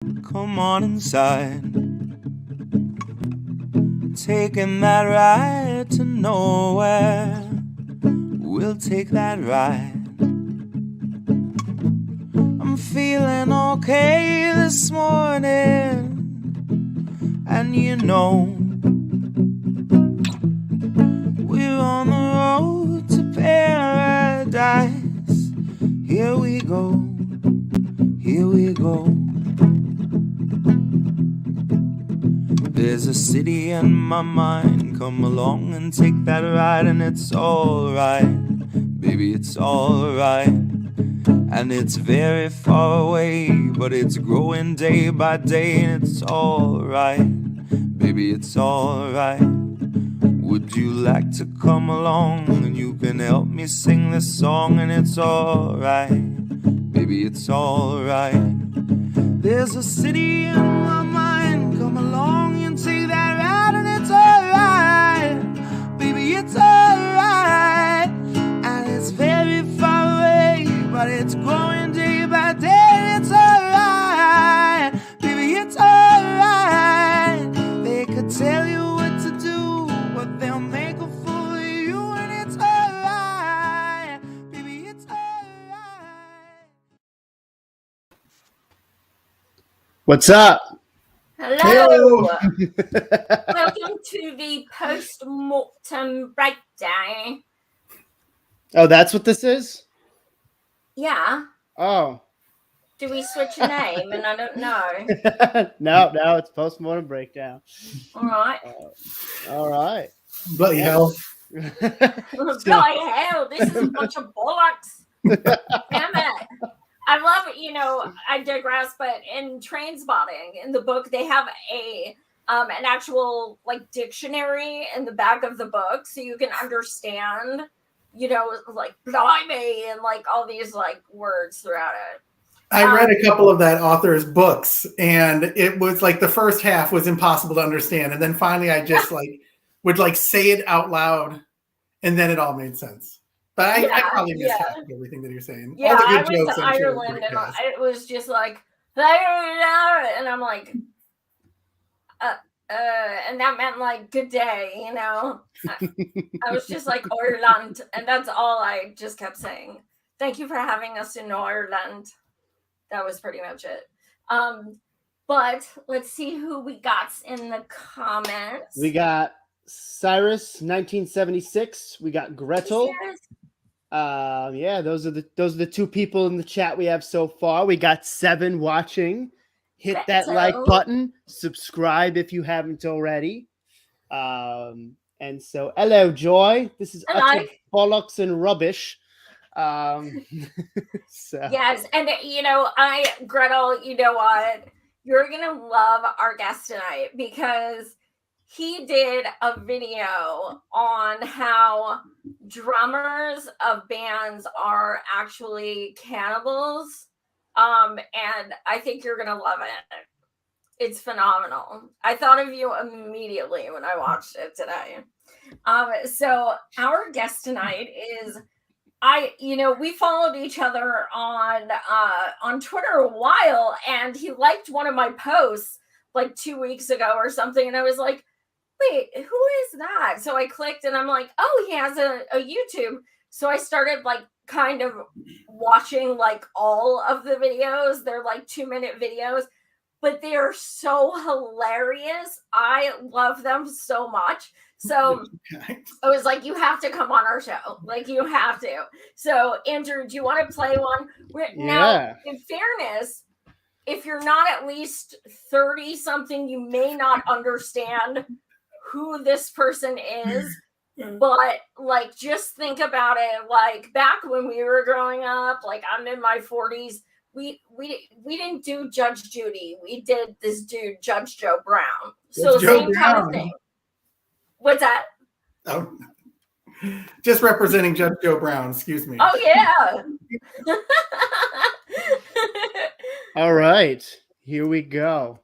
Come on inside. Taking that ride to nowhere. We'll take that ride. I'm feeling okay this morning. And you know, we're on the road to paradise. Here we go. Here we go. There's a city in my mind. Come along and take that ride, and it's alright, baby, it's alright. And it's very far away, but it's growing day by day, and it's alright, baby, it's alright. Would you like to come along, and you can help me sing this song, and it's alright, baby, it's alright. There's a city in my mind. Come along and take that ride, and it's alright, baby, it's alright. And it's very far away, but it's growing day by day. It's alright, baby, it's alright. They could tell you what to do, but they'll make a fool of you, and it's alright, baby, it's alright. What's up? Hello. Welcome to the Postmortem breakdown. Oh, that's what this is? Yeah. Oh. Do we switch a name? And I don't know. No, it's Postmortem Breakdown. All right. All right. Bloody hell. Bloody hell, this is a bunch of bollocks. Damn it. I love it, I digress, but in Trainspotting, in the book, they have an actual like dictionary in the back of the book, so you can understand, like blimey and like all these like words throughout it. I read a couple of that author's books, and it was like the first half was impossible to understand, and then finally I just would say it out loud, and then it all made sense. But I probably missed everything that you're saying. Yeah, all the I good went jokes, to I'm sure, Ireland, and it was just like, and I'm like, and that meant like good day, I was just like Ireland, and that's all I just kept saying. Thank you for having us in Ireland. That was pretty much it. But let's see who we got in the comments. We got Cyrus 1976. We got Gretel. Those are the two people in the chat we have so far. We got 7 watching. Hit that like button. Subscribe if you haven't already. And so, hello, Joy. This is utter bollocks and rubbish. So. Yes, and Gretel, you know what? You're gonna love our guest tonight because he did a video on how drummers of bands are actually cannibals. And I think you're gonna love it. It's phenomenal. I thought of you immediately when I watched it today. So our guest tonight is we followed each other on Twitter a while, and he liked one of my posts like 2 weeks ago or something, and I was like, wait, who is that? So I clicked, and I'm like, oh, he has a YouTube. So I started like kind of watching like all of the videos. They're like 2-minute videos, but they are so hilarious. I love them so much. So I was like, you have to come on our show. Like, you have to. So, Andrew, do you want to play one? Now, in fairness, if you're not at least 30-something, you may not understand who this person is. But, like, just think about it. Like, back when we were growing up, like, I'm in my 40s, we didn't do Judge Judy. We did this dude, Judge Joe Brown. So, same kind of thing. What's that? Oh, just representing Judge Joe Brown, excuse me. Oh, yeah. All right, here we go.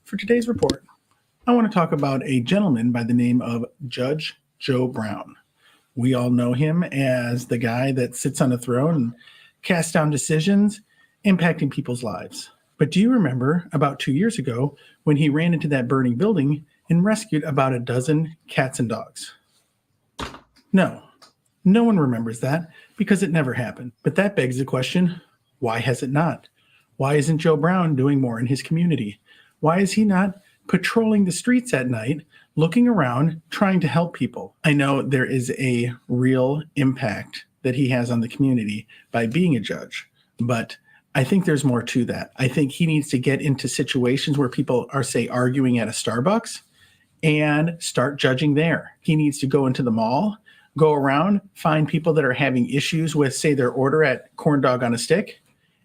For today's report, I want to talk about a gentleman by the name of Judge Joe Brown. We all know him as the guy that sits on a throne and casts down decisions impacting people's lives. But do you remember about 2 years ago when he ran into that burning building and rescued about a dozen cats and dogs? No one remembers that because it never happened. But that begs the question, why has it not? Why isn't Joe Brown doing more in his community? Why is he not patrolling the streets at night, looking around, trying to help people? I know there is a real impact that he has on the community by being a judge, but I think there's more to that. I think he needs to get into situations where people are, say, arguing at a Starbucks and start judging there. He needs to go into the mall, go around, find people that are having issues with, say, their order at Corn Dog on a Stick,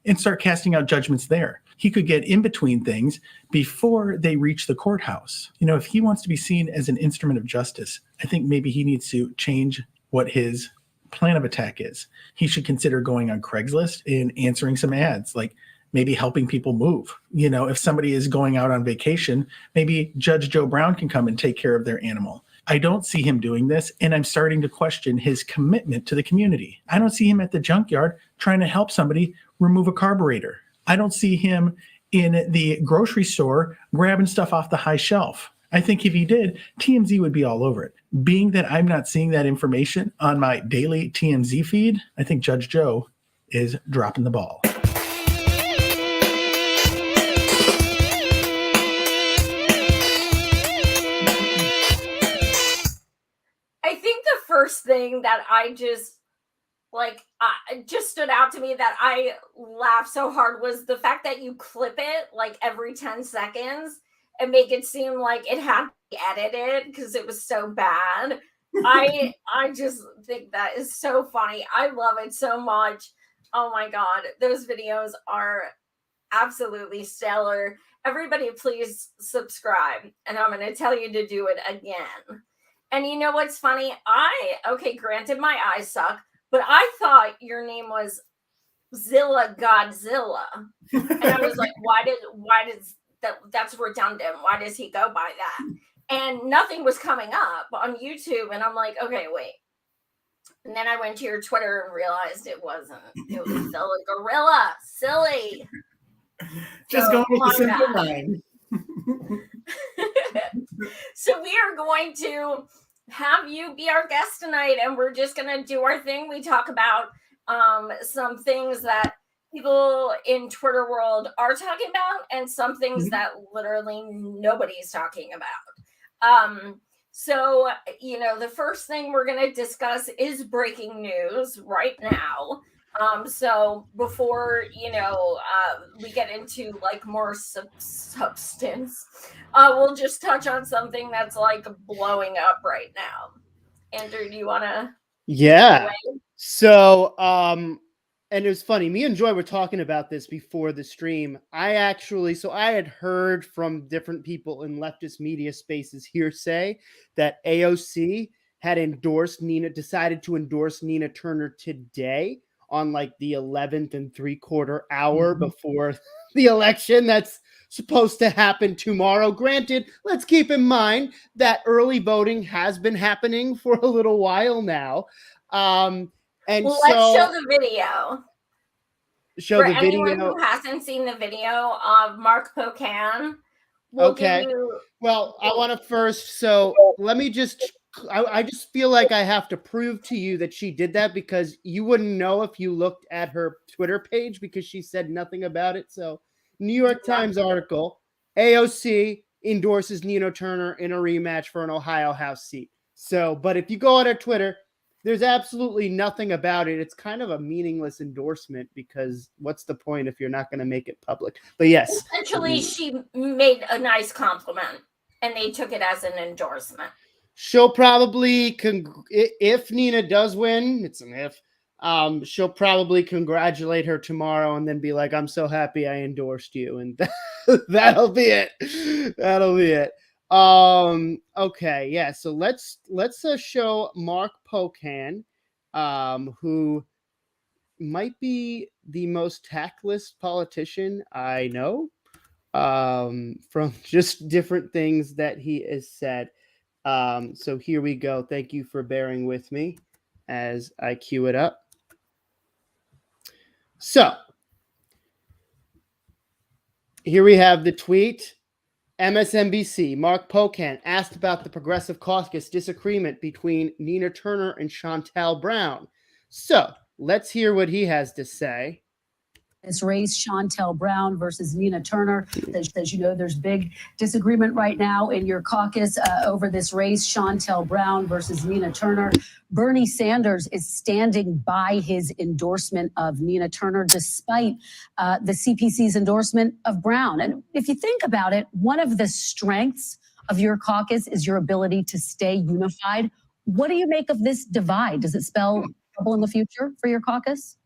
and start casting out judgments there. He could get in between things before they reach the courthouse. You know, if he wants to be seen as an instrument of justice, I think maybe he needs to change what his plan of attack is. He should consider going on Craigslist and answering some ads, like maybe helping people move. You know, if somebody is going out on vacation, maybe Judge Joe Brown can come and take care of their animal. I don't see him doing this, and I'm starting to question his commitment to the community. I don't see him at the junkyard trying to help somebody remove a carburetor. I don't see him in the grocery store grabbing stuff off the high shelf. I think if he did, TMZ would be all over it. Being that I'm not seeing that information on my daily TMZ feed, I think Judge Joe is dropping the ball. I think the first thing that I just just stood out to me that I laughed so hard was the fact that you clip it like every 10 seconds and make it seem like it had to be edited because it was so bad. I just think that is so funny. I love it so much. Oh my God. Those videos are absolutely stellar. Everybody please subscribe, and I'm going to tell you to do it again. And you know what's funny? Granted my eyes suck, but I thought your name was Zilla Godzilla. And I was like, why does that's redundant. Why does he go by that? And nothing was coming up on YouTube. And I'm like, okay, wait. And then I went to your Twitter and realized it wasn't. It was Zilla Gorilla. Silly. Just going with the simple line. So we are going to have you be our guest tonight, and we're just going to do our thing. We talk about some things that people in Twitter world are talking about and some things that literally nobody's talking about. So, you know, the first thing we're going to discuss is breaking news right now. So before, we get into like more substance, we'll just touch on something that's like blowing up right now. Andrew, do you want to? Yeah. So, and it was funny. Me and Joy were talking about this before the stream. I had heard from different people in leftist media spaces hearsay that AOC had decided to endorse Nina Turner today on like the 11th and 3/4 hour before the election that's supposed to happen tomorrow. Granted, let's keep in mind that early voting has been happening for a little while now. Let's show the video. For anyone who hasn't seen the video of Mark Pocan. Okay. Well, I want to first. So let me just. I just feel like I have to prove to you that she did that because you wouldn't know if you looked at her Twitter page because she said nothing about it. So, New York Times article: AOC endorses Nina Turner in a rematch for an Ohio House seat. So, but if you go on her Twitter, there's absolutely nothing about it. It's kind of a meaningless endorsement because what's the point if you're not going to make it public? But yes. Essentially, she made a nice compliment and they took it as an endorsement. She'll probably, if Nina does win, it's an if, she'll probably congratulate her tomorrow and then be like, I'm so happy I endorsed you. And that'll be it. That'll be it. Okay, yeah. So let's show Mark Pocan, who might be the most tactless politician I know, from just different things that he has said. So here we go. Thank you for bearing with me. as I queue it up. So here we have the tweet. MSNBC, Mark Pocan asked about the Progressive Caucus disagreement between Nina Turner and Chantel Brown. So let's hear what he has to say. This race, Chantel Brown versus Nina Turner. As you know, there's big disagreement right now in your caucus over this race, Chantel Brown versus Nina Turner. Bernie Sanders is standing by his endorsement of Nina Turner, despite the CPC's endorsement of Brown. And if you think about it, one of the strengths of your caucus is your ability to stay unified. What do you make of this divide? Does it spell trouble in the future for your caucus?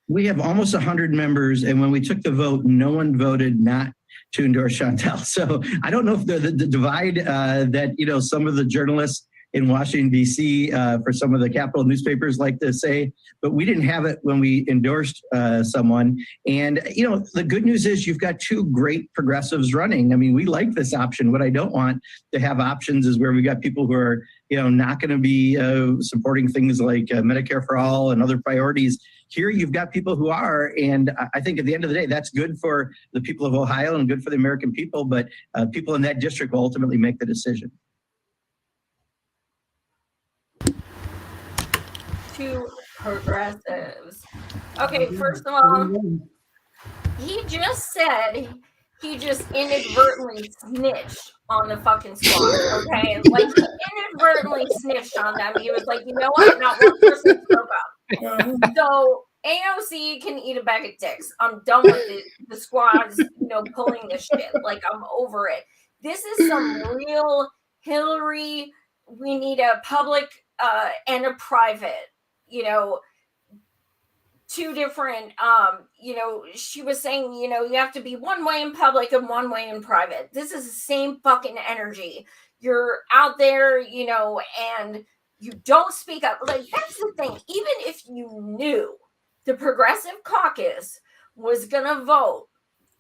We have almost 100 members, and when we took the vote, no one voted not to endorse Chantel. So I don't know if the divide that some of the journalists in Washington, D.C., for some of the capital newspapers like to say, but we didn't have it when we endorsed someone. And, the good news is you've got two great progressives running. I mean, we like this option. What I don't want to have options is where we got people who are, not going to be supporting things like Medicare for all and other priorities. Here you've got people who are, and I think at the end of the day, that's good for the people of Ohio and good for the American people, but people in that district will ultimately make the decision. Two progressives. Okay, first of all, he just said he just inadvertently snitched on the fucking squad, okay? Like, he inadvertently snitched on them. He was like, you know what? Not one person spoke up. So AOC can eat a bag of dicks. I'm done with the squads, pulling this shit. Like, I'm over it. This is some real Hillary. We need a public and a private, two different, she was saying, you have to be one way in public and one way in private. This is the same fucking energy. You're out there, and you don't speak up. Like, that's the thing. Even if you knew the Progressive Caucus was going to vote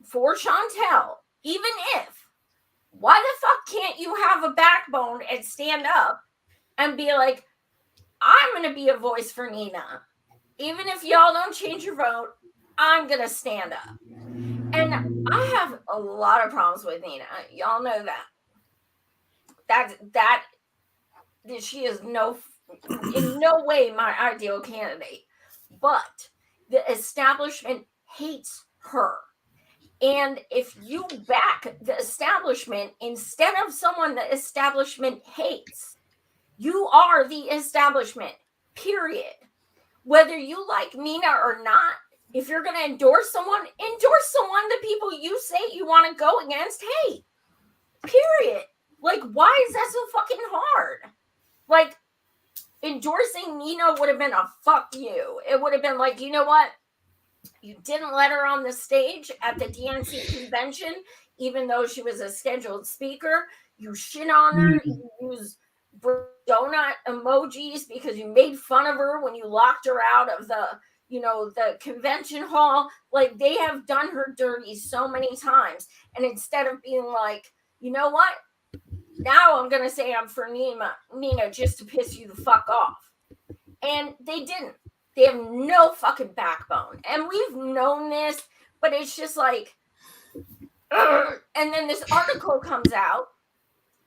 for Chantel, even if, why the fuck can't you have a backbone and stand up and be like, I'm going to be a voice for Nina. Even if y'all don't change your vote, I'm going to stand up. And I have a lot of problems with Nina. Y'all know that. That she is in no way my ideal candidate. But the establishment hates her. And if you back the establishment instead of someone the establishment hates, you are the establishment, period. Whether you like Nina or not, if you're going to endorse someone the people you say you want to go against hate, period. Like, why is that so fucking hard? Like, endorsing Nina would have been a fuck you. It would have been like, you know what? You didn't let her on the stage at the DNC convention, even though she was a scheduled speaker. You shit on her. You use donut emojis because you made fun of her when you locked her out of the convention hall. Like, they have done her dirty so many times. And instead of being like, you know what? Now I'm going to say I'm for Nina just to piss you the fuck off. And they didn't. They have no fucking backbone. And we've known this, but it's just like, ugh. And then this article comes out,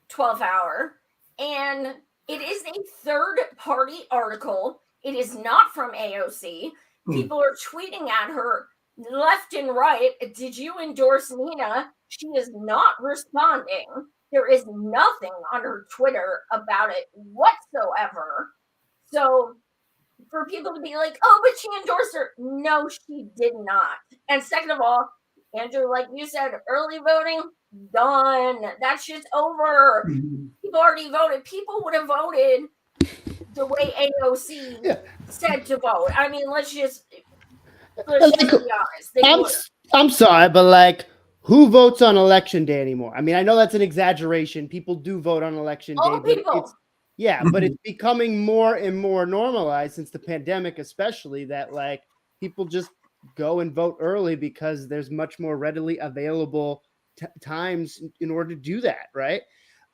12 Hour, and it is a third-party article. It is not from AOC. People are tweeting at her left and right. Did you endorse Nina? She is not responding. There is nothing on her Twitter about it whatsoever. So for people to be like, oh, but she endorsed her. No, she did not. And second of all, Andrew, like you said, early voting, done. That shit's over. People already voted. People would have voted the way AOC said to vote. I mean, let's just be honest. I'm sorry, but like, who votes on election day anymore? I mean, I know that's an exaggeration. People do vote on election day. People. But it's becoming more and more normalized since the pandemic, especially, that like people just go and vote early because there's much more readily available times in order to do that, right?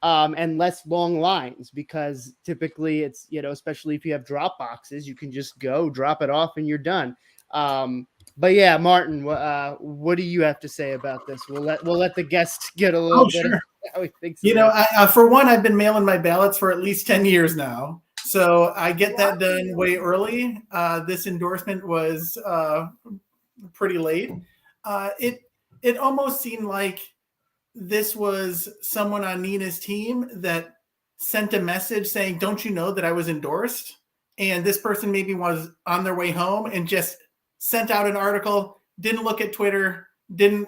and less long lines, because typically it's, especially if you have drop boxes, you can just go drop it off and you're done. But yeah, Martin, what do you have to say about this? We'll let the guest get a little bit of how he thinks. For one, I've been mailing my ballots for at least 10 years now, so I get that done way early. This endorsement was pretty late. It almost seemed like this was someone on Nina's team that sent a message saying, "Don't you know that I was endorsed?" And this person maybe was on their way home and just sent out an article, didn't look at Twitter, didn't,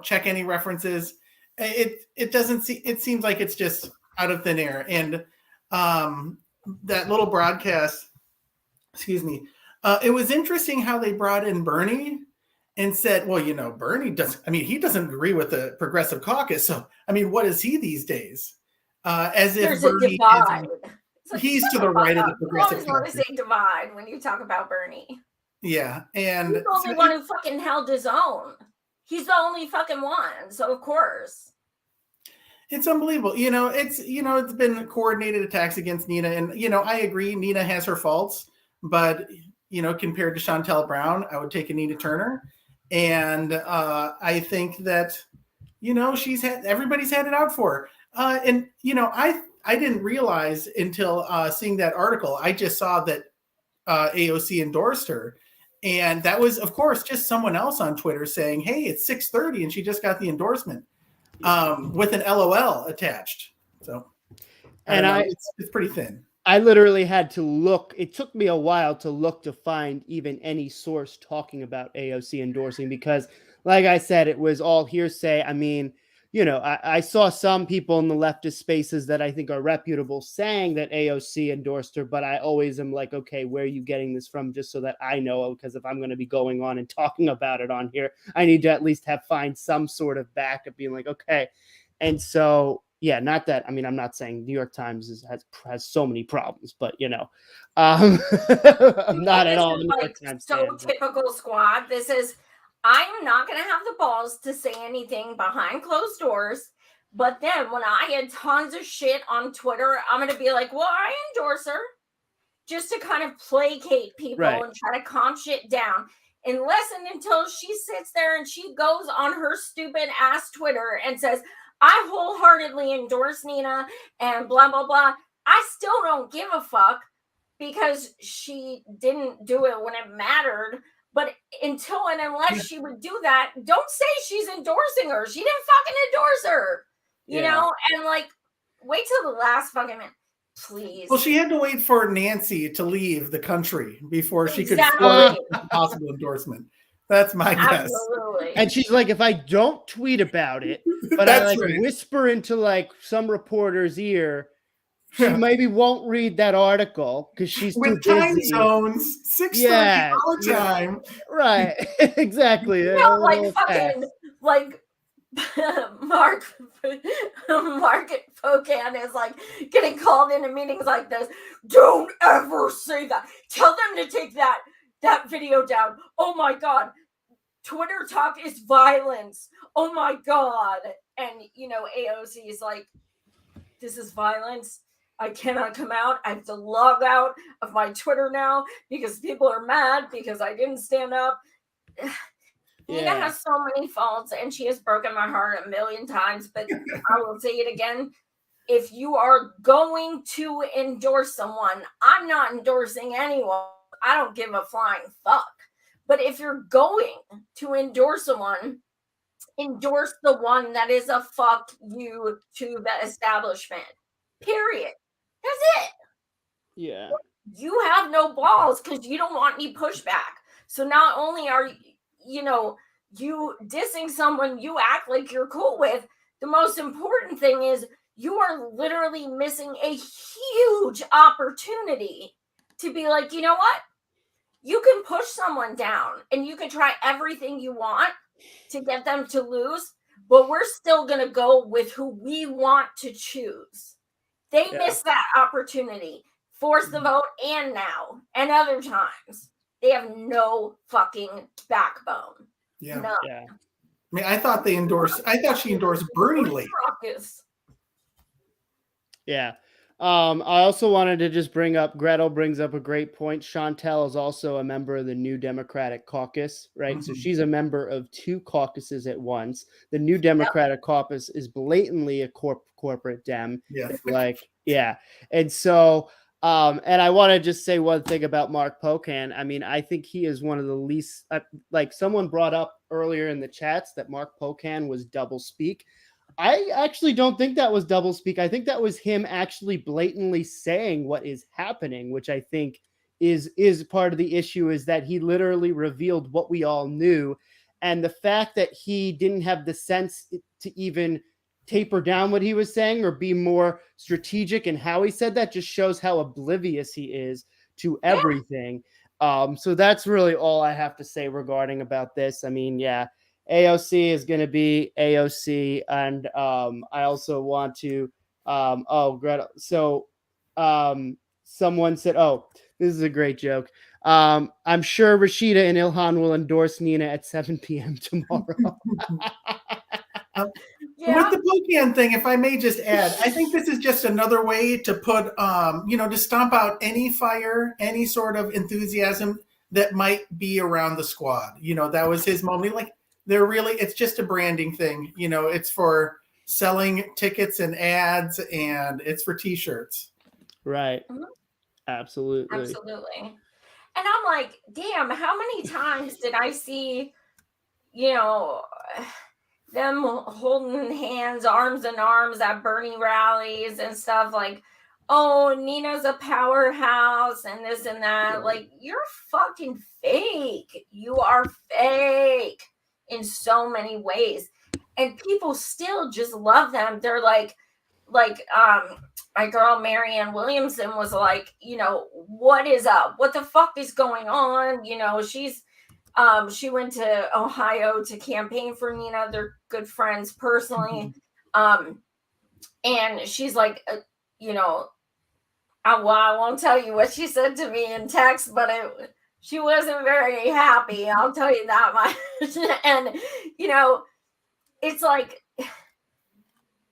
check any references. It seems like it's just out of thin air. And that little broadcast, it was interesting how they brought in Bernie and said, well, Bernie he doesn't agree with the Progressive Caucus. So, what is he these days? As if Bernie he's to the right of the Progressive Caucus. You always want to say divide when you talk about Bernie. Yeah, and he's the only one who fucking held his own. He's the only fucking one, so of course. It's unbelievable. It's been coordinated attacks against Nina, and I agree, Nina has her faults, but compared to Chantel Brown, I would take Anita Turner, and I think that everybody's had it out for her. And I didn't realize until seeing that article. I just saw that AOC endorsed her. And that was, of course, just someone else on Twitter saying, hey, it's 6:30 and she just got the endorsement with an LOL attached. So, it's pretty thin. I literally had to look. It took me a while to look to find even any source talking about AOC endorsing, because, like I said, it was all hearsay. I saw some people in the leftist spaces that I think are reputable saying that AOC endorsed her, but I always am like, okay, where are you getting this from? Just so that I know, because if I'm going to be going on and talking about it on here, I need to at least find some sort of backup, being like, okay. And so, yeah, not that, I'm not saying New York Times has so many problems, but I'm not at all the New York Times. So typical squad. This is, I'm not going to have the balls to say anything behind closed doors. But then when I get tons of shit on Twitter, I'm going to be like, well, I endorse her, just to kind of placate people and try to calm shit down. Unless and until she sits there and she goes on her stupid ass Twitter and says, I wholeheartedly endorse Nina and blah, blah, blah. I still don't give a fuck, because she didn't do it when it mattered. But until and unless she would do that, don't say she's endorsing her. She didn't fucking endorse her, you know? And wait till the last fucking minute, please. Well, she had to wait for Nancy to leave the country before she could forward a possible endorsement. That's my guess. Absolutely. And she's like, if I don't tweet about it, but I whisper into some reporter's ear, she maybe won't read that article because she's with too time busy. zones, 6:30 all the time. Right, exactly. Fucking Mark Pocan is getting called into meetings like this. Don't ever say that. Tell them to take that video down. Oh my God. Twitter talk is violence. Oh my God. And AOC is like, this is violence. I cannot come out. I have to log out of my Twitter now because people are mad because I didn't stand up. Nina has so many faults, and she has broken my heart a million times, but I will say it again. If you are going to endorse someone, I'm not endorsing anyone. I don't give a flying fuck. But if you're going to endorse someone, endorse the one that is a fuck you to the establishment. Period. That's it. Yeah. You have no balls because you don't want any pushback. So not only are you dissing someone you act like you're cool with, the most important thing is you are literally missing a huge opportunity to be like, you know what? You can push someone down and you can try everything you want to get them to lose, but we're still going to go with who we want to choose. They missed that opportunity. Force the vote and now and other times. They have no fucking backbone. Yeah. No. Yeah. I thought she endorsed Bernie late. Yeah. I also wanted to just bring up, Gretel brings up a great point. Chantel is also a member of the New Democratic Caucus, right? So she's a member of two caucuses at once. The New Democratic Caucus is blatantly a corporate Dem. Yes. Like, yeah. And so, and I want to just say one thing about Mark Pocan. I mean, I think he is one of the least, like someone brought up earlier in the chats that Mark Pocan was doublespeak. I actually don't think that was doublespeak. I think that was him actually blatantly saying what is happening, which I think is part of the issue, is that he literally revealed what we all knew. And the fact that he didn't have the sense to even taper down what he was saying or be more strategic in how he said that just shows how oblivious he is to everything. So that's really all I have to say regarding about this. I mean, yeah. AOC is going to be AOC, and I also want to Greta. So someone said, "Oh, this is a great joke. I'm sure Rashida and Ilhan will endorse Nina at 7 p.m. tomorrow." With the Pocan thing, if I may just add, I think this is just another way to put, to stomp out any fire, any sort of enthusiasm that might be around the squad. That was his moment. Like, it's just a branding thing. It's for selling tickets and ads, and it's for t-shirts. Right. Absolutely. And I'm like, damn, how many times did I see, them holding hands, arms in arms at Bernie rallies and stuff, like, oh, Nina's a powerhouse and this and that. Like, you're fucking fake. You are fake in so many ways, and people still just love them. They're like my girl Marianne Williamson was like, what is up? What the fuck is going on? She went to Ohio to campaign for Nina. They're good friends personally. And she's like, I won't tell you what she said to me in text, but she wasn't very happy. I'll tell you that much. And, it's like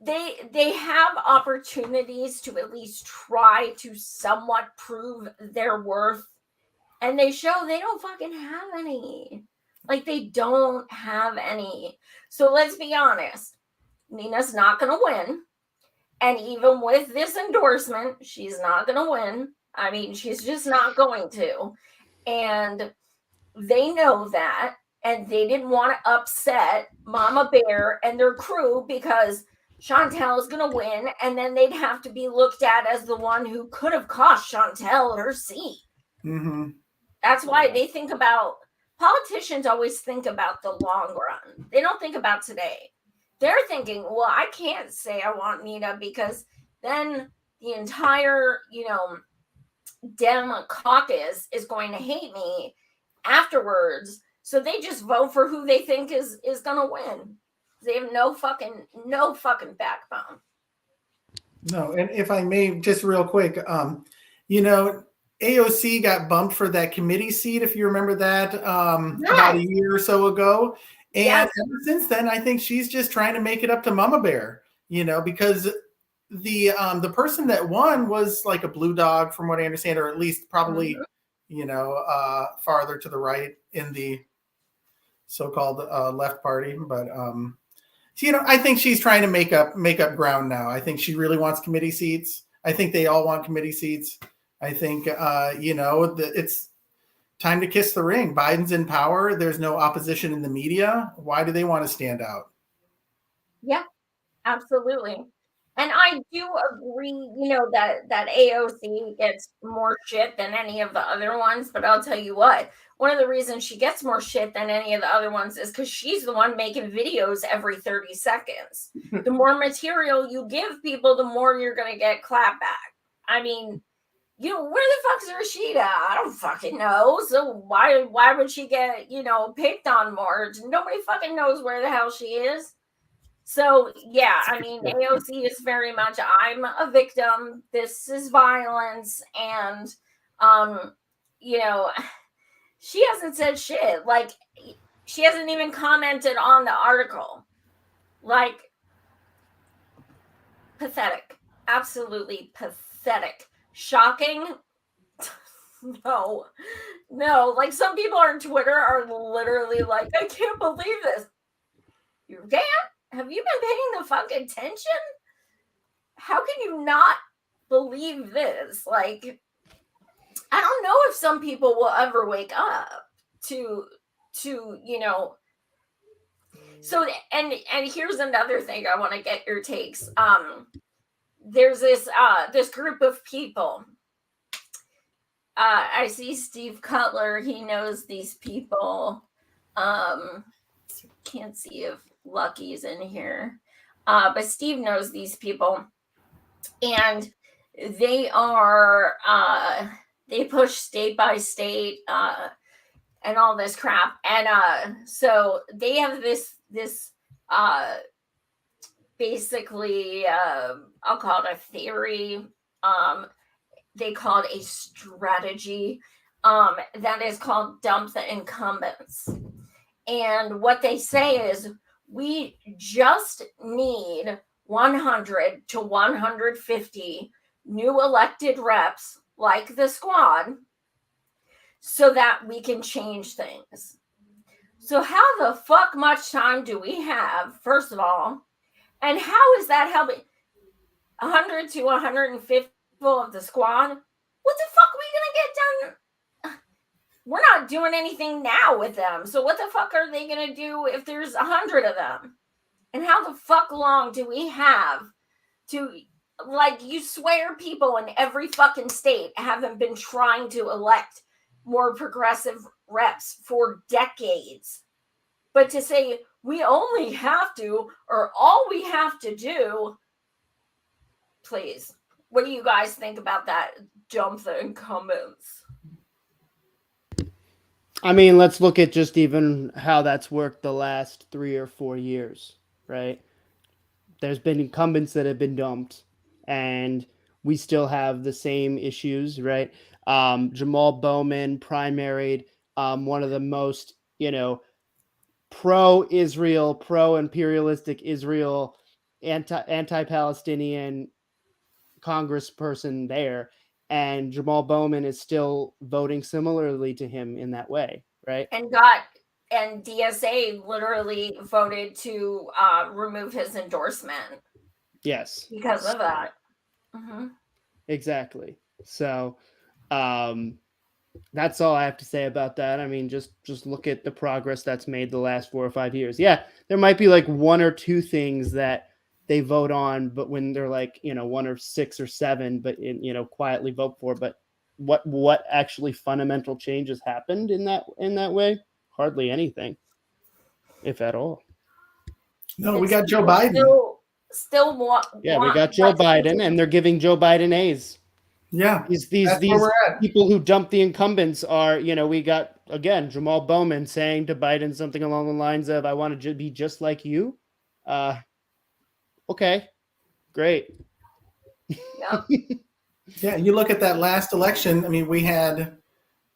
they have opportunities to at least try to somewhat prove their worth. And they show they don't fucking have any. Like, they don't have any. So let's be honest. Nina's not going to win. And even with this endorsement, she's not going to win. I mean, she's just not going to. And they know that. And they didn't want to upset Mama Bear and their crew because Chantel is going to win. And then they'd have to be looked at as the one who could have cost Chantel her seat. Mm-hmm. That's why they think about, politicians always think about the long run. They don't think about today. They're thinking, well, I can't say I want Nina because then the entire, Dem caucus is going to hate me afterwards. So they just vote for who they think is going to win. They have no fucking backbone. No, and if I may, just real quick, AOC got bumped for that committee seat, if you remember that, about a year or so ago. And ever since then, I think she's just trying to make it up to Mama Bear, because the person that won was like a blue dog, from what I understand, or at least probably, farther to the right in the so-called left party. But, I think she's trying to make up ground now. I think she really wants committee seats. I think they all want committee seats. I think, it's time to kiss the ring. Biden's in power. There's no opposition in the media. Why do they want to stand out? Yeah, absolutely. And I do agree, that AOC gets more shit than any of the other ones. But I'll tell you what, one of the reasons she gets more shit than any of the other ones is because she's the one making videos every 30 seconds. The more material you give people, the more you're going to get clap back. I mean, where the fuck's Rashida? I don't fucking know. So why would she get, picked on more? Nobody fucking knows where the hell she is. So, yeah, I mean, AOC is very much, I'm a victim. This is violence. And, she hasn't said shit. Like, she hasn't even commented on the article. Like, pathetic. absolutely pathetic. Shocking? No. Like some people on Twitter are literally like, I can't believe this. You can't? Have you been paying the fuck attention? How can you not believe this? Like, I don't know if some people will ever wake up to so and here's another thing I want to get your takes. There's this group of people. I see Steve Cutler, he knows these people. Can't see if Lucky's in here. But Steve knows these people. And they are they push state by state and all this crap. And so they have this basically I'll call it a theory. They call it a strategy that is called dump the incumbents. And what they say is we just need 100 to 150 new elected reps like the squad so that we can change things. So how the fuck much time do we have, first of all? And how is that helping 100 to 150 people of the squad? What the fuck are we going to get done? We're not doing anything now with them. So what the fuck are they going to do if there's 100 of them? And how the fuck long do we have to, like, you swear people in every fucking state haven't been trying to elect more progressive reps for decades. But to say we only have to, or all we have to do, please. What do you guys think about that? Dump the incumbents. I mean, let's look at just even how that's worked the last 3 or 4 years, right? There's been incumbents that have been dumped, and we still have the same issues, right? Jamal Bowman primaried one of the most, pro-Israel, pro-imperialistic Israel, anti-Palestinian congressperson there, and Jamal Bowman is still voting similarly to him in that way, right? And DSA literally voted to remove his endorsement. Yes. Because of that. Mm-hmm. Exactly. So that's all I have to say about that. I mean, just look at the progress that's made the last 4 or 5 years. Yeah, there might be like 1 or 2 things that they vote on, but when they're like, 1 or 6 or 7, but quietly vote for. But what actually fundamental changes happened in that way? Hardly anything, if at all. No, we got Joe Biden. Still want. Yeah, we got Joe Biden, and they're giving Joe Biden A's. Yeah, these people who dump the incumbents are, we got, again, Jamal Bowman saying to Biden something along the lines of, I want to be just like you. Okay, great. Yeah. Yeah, you look at that last election. I mean, we had,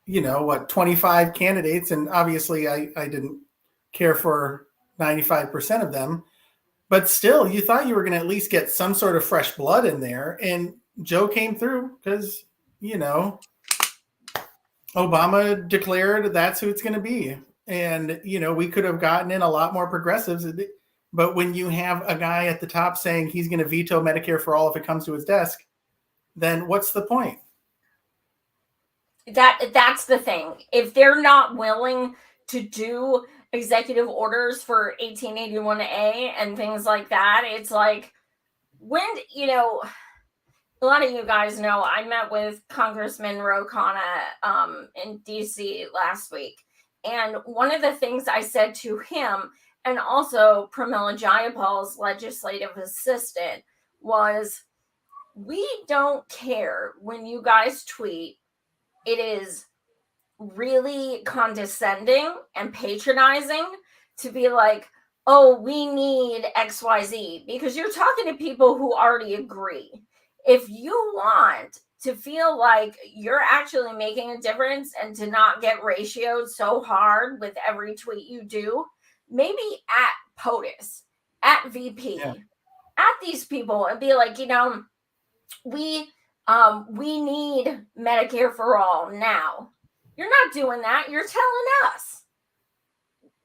25 candidates, and obviously I didn't care for 95% of them. But still, you thought you were going to at least get some sort of fresh blood in there. And Joe came through because, Obama declared that's who it's going to be. And, we could have gotten in a lot more progressives. But when you have a guy at the top saying he's going to veto Medicare for all if it comes to his desk, then what's the point? That's the thing. If they're not willing to do executive orders for 1881A and things like that, it's like, when, a lot of you guys know I met with Congressman Ro Khanna in DC last week. And one of the things I said to him, and also Pramila Jayapal's legislative assistant, was, we don't care when you guys tweet. It is really condescending and patronizing to be like, oh, we need XYZ, because you're talking to people who already agree. If you want to feel like you're actually making a difference and to not get ratioed so hard with every tweet you do, maybe at POTUS, at VP, at these people, and be like, we need Medicare for all now. You're not doing that. You're telling us.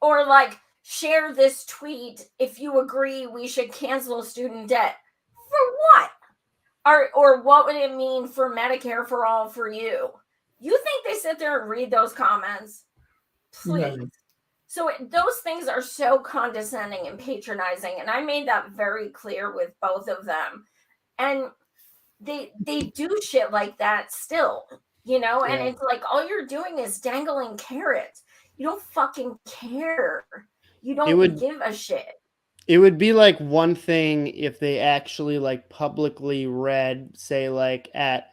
Or like, share this tweet if you agree we should cancel student debt. For what? Or what would it mean for Medicare for all for you? You think they sit there and read those comments? Please. Right. So those things are so condescending and patronizing. And I made that very clear with both of them. And they do shit like that still, you know? And it's like, all you're doing is dangling carrots. You don't fucking care. You don't give a shit. It would be like one thing if they actually like publicly read, say like at,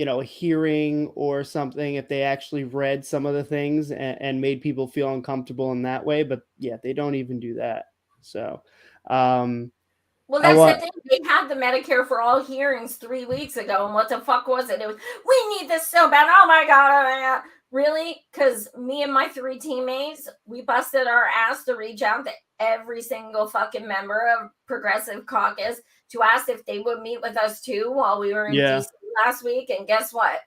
a hearing or something, if they actually read some of the things and made people feel uncomfortable in that way. But yeah, they don't even do that. So, well, that's the thing. They had the Medicare for all hearings 3 weeks ago. And what the fuck was it? It was, we need this so bad. Oh my God. Oh my God. Really? Because me and my 3 teammates, we busted our ass to reach out to every single fucking member of Progressive Caucus to ask if they would meet with us too while we were in DC last week. And guess what?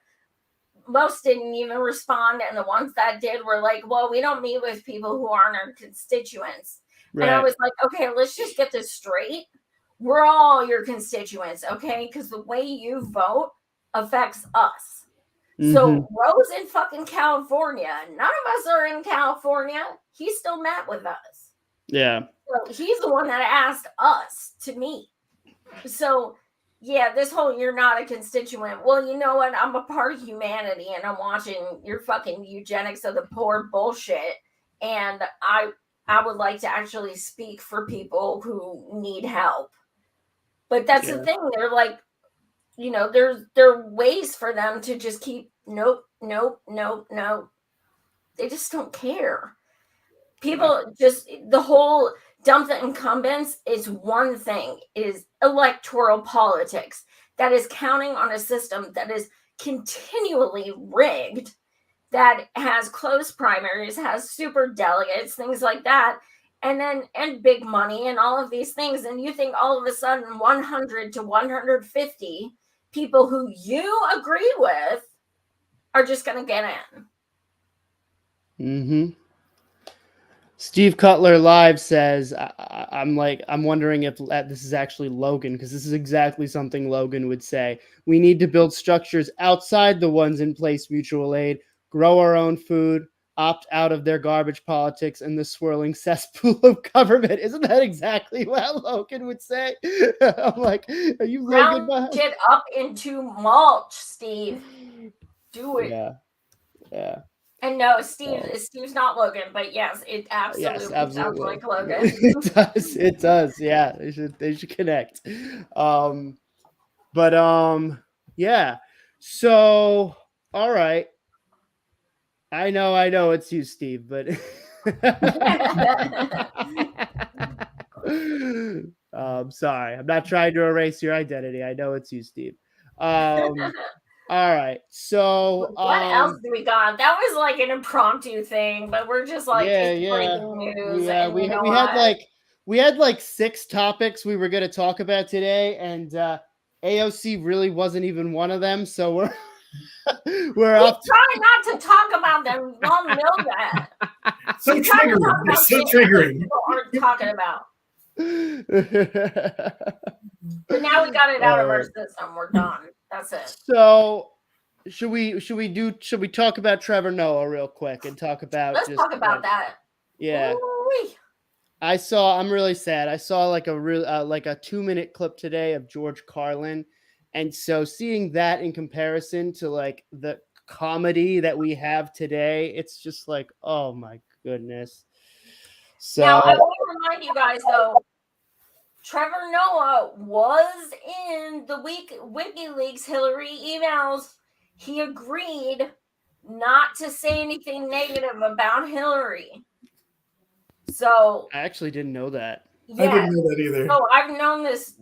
Most didn't even respond. And the ones that did were like, well, we don't meet with people who aren't our constituents. Right. And I was like, okay, let's just get this straight. We're all your constituents, okay? Because the way you vote affects us. Mm-hmm. So Rose in fucking California, none of us are in California. He still met with us. Yeah. So he's the one that asked us to meet. So yeah, this whole you're not a constituent. Well, you know what? I'm a part of humanity and I'm watching your fucking eugenics of the poor bullshit. And I would like to actually speak for people who need help. But that's the thing. They're like, you know, there are ways for them to just keep nope. They just don't care. People just, the whole dump the incumbents is one thing. It is electoral politics that is counting on a system that is continually rigged, that has close primaries, has super delegates, things like that. And big money and all of these things. And you think all of a sudden 100 to 150 people who you agree with are just going to get in. Mm-hmm. Steve Cutler Live says, I'm wondering if this is actually Logan, because this is exactly something Logan would say. We need to build structures outside the ones in place, mutual aid, grow our own food, opt out of their garbage politics and the swirling cesspool of government. Isn't that exactly what Logan would say? I'm like, are you Logan? Round it up into mulch, Steve. Do it. Yeah. And no, Steve's not Logan, but yes, it absolutely sounds like Logan. It does. Yeah, they should connect. Yeah. So, all right. I know it's you, Steve, but sorry. I'm not trying to erase your identity. I know it's you, Steve. All right. So what else do we got? That was like an impromptu thing, but we're just like breaking news. Yeah, we had like 6 topics we were going to talk about today, and AOC really wasn't even one of them. So we're up. Trying not to talk about them. Y'all know that. So triggering. You're so triggering. People aren't talking about. But now we got it out of our system. We're done. That's it. So should we talk about Trevor Noah real quick and talk about? Let's talk about that. Yeah. Ooh-wee. I'm really sad. I saw like a 2-minute clip today of George Carlin. And so seeing that in comparison to like the comedy that we have today, it's just like, oh my goodness. So now I want to remind you guys though, Trevor Noah was in the WikiLeaks Hillary emails. He agreed not to say anything negative about Hillary. So I actually didn't know that. Yeah. I didn't know that either. So I've known this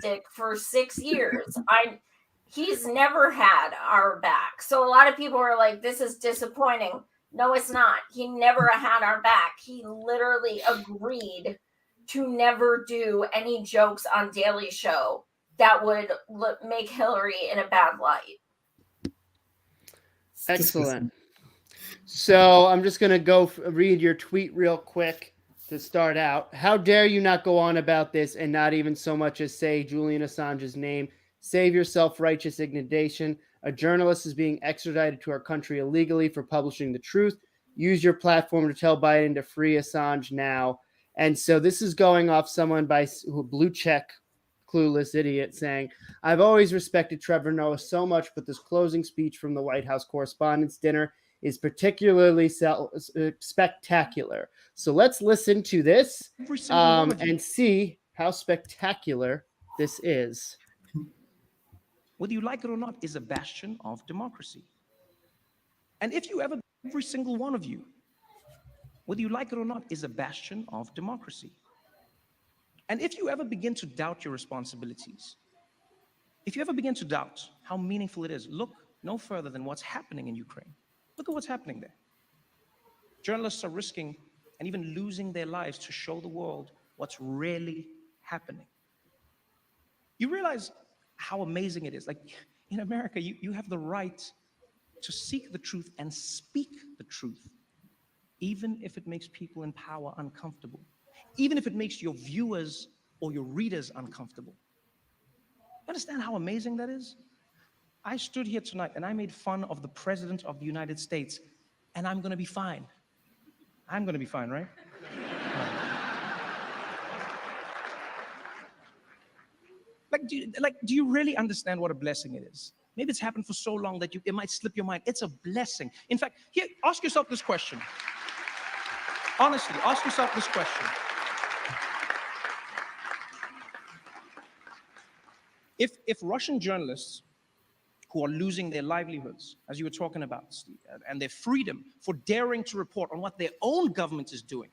dick for 6 years. He's never had our back. So a lot of people are like, this is disappointing. No, it's not. He never had our back. He literally agreed to never do any jokes on Daily Show that would make Hillary in a bad light. Excellent. So I'm just going to go read your tweet real quick to start out. How dare you not go on about this and not even so much as say Julian Assange's name? Save your self-righteous indignation. A journalist is being extradited to our country illegally for publishing the truth. Use your platform to tell Biden to free Assange now. And so this is going off someone by blue check, clueless idiot saying, I've always respected Trevor Noah so much, but this closing speech from the White House Correspondents' Dinner is particularly spectacular. So let's listen to this and see how spectacular this is. Whether you like it or not, is a bastion of democracy. And if you ever, every single one of you, whether you like it or not, is a bastion of democracy. And if you ever begin to doubt your responsibilities, if you ever begin to doubt how meaningful it is, look no further than what's happening in Ukraine. Look at what's happening there. Journalists are risking and even losing their lives to show the world what's really happening. You realize how amazing it is. Like in America, you have the right to seek the truth and speak the truth, even if it makes people in power uncomfortable, even if it makes your viewers or your readers uncomfortable. Understand how amazing that is? I stood here tonight and I made fun of the President of the United States, and I'm going to be fine. I'm going to be fine, right? Do you really understand what a blessing it is? Maybe it's happened for so long that it might slip your mind. It's a blessing. In fact, here, ask yourself this question. Honestly, ask yourself this question. If Russian journalists who are losing their livelihoods, as you were talking about, Steve, and their freedom for daring to report on what their own government is doing,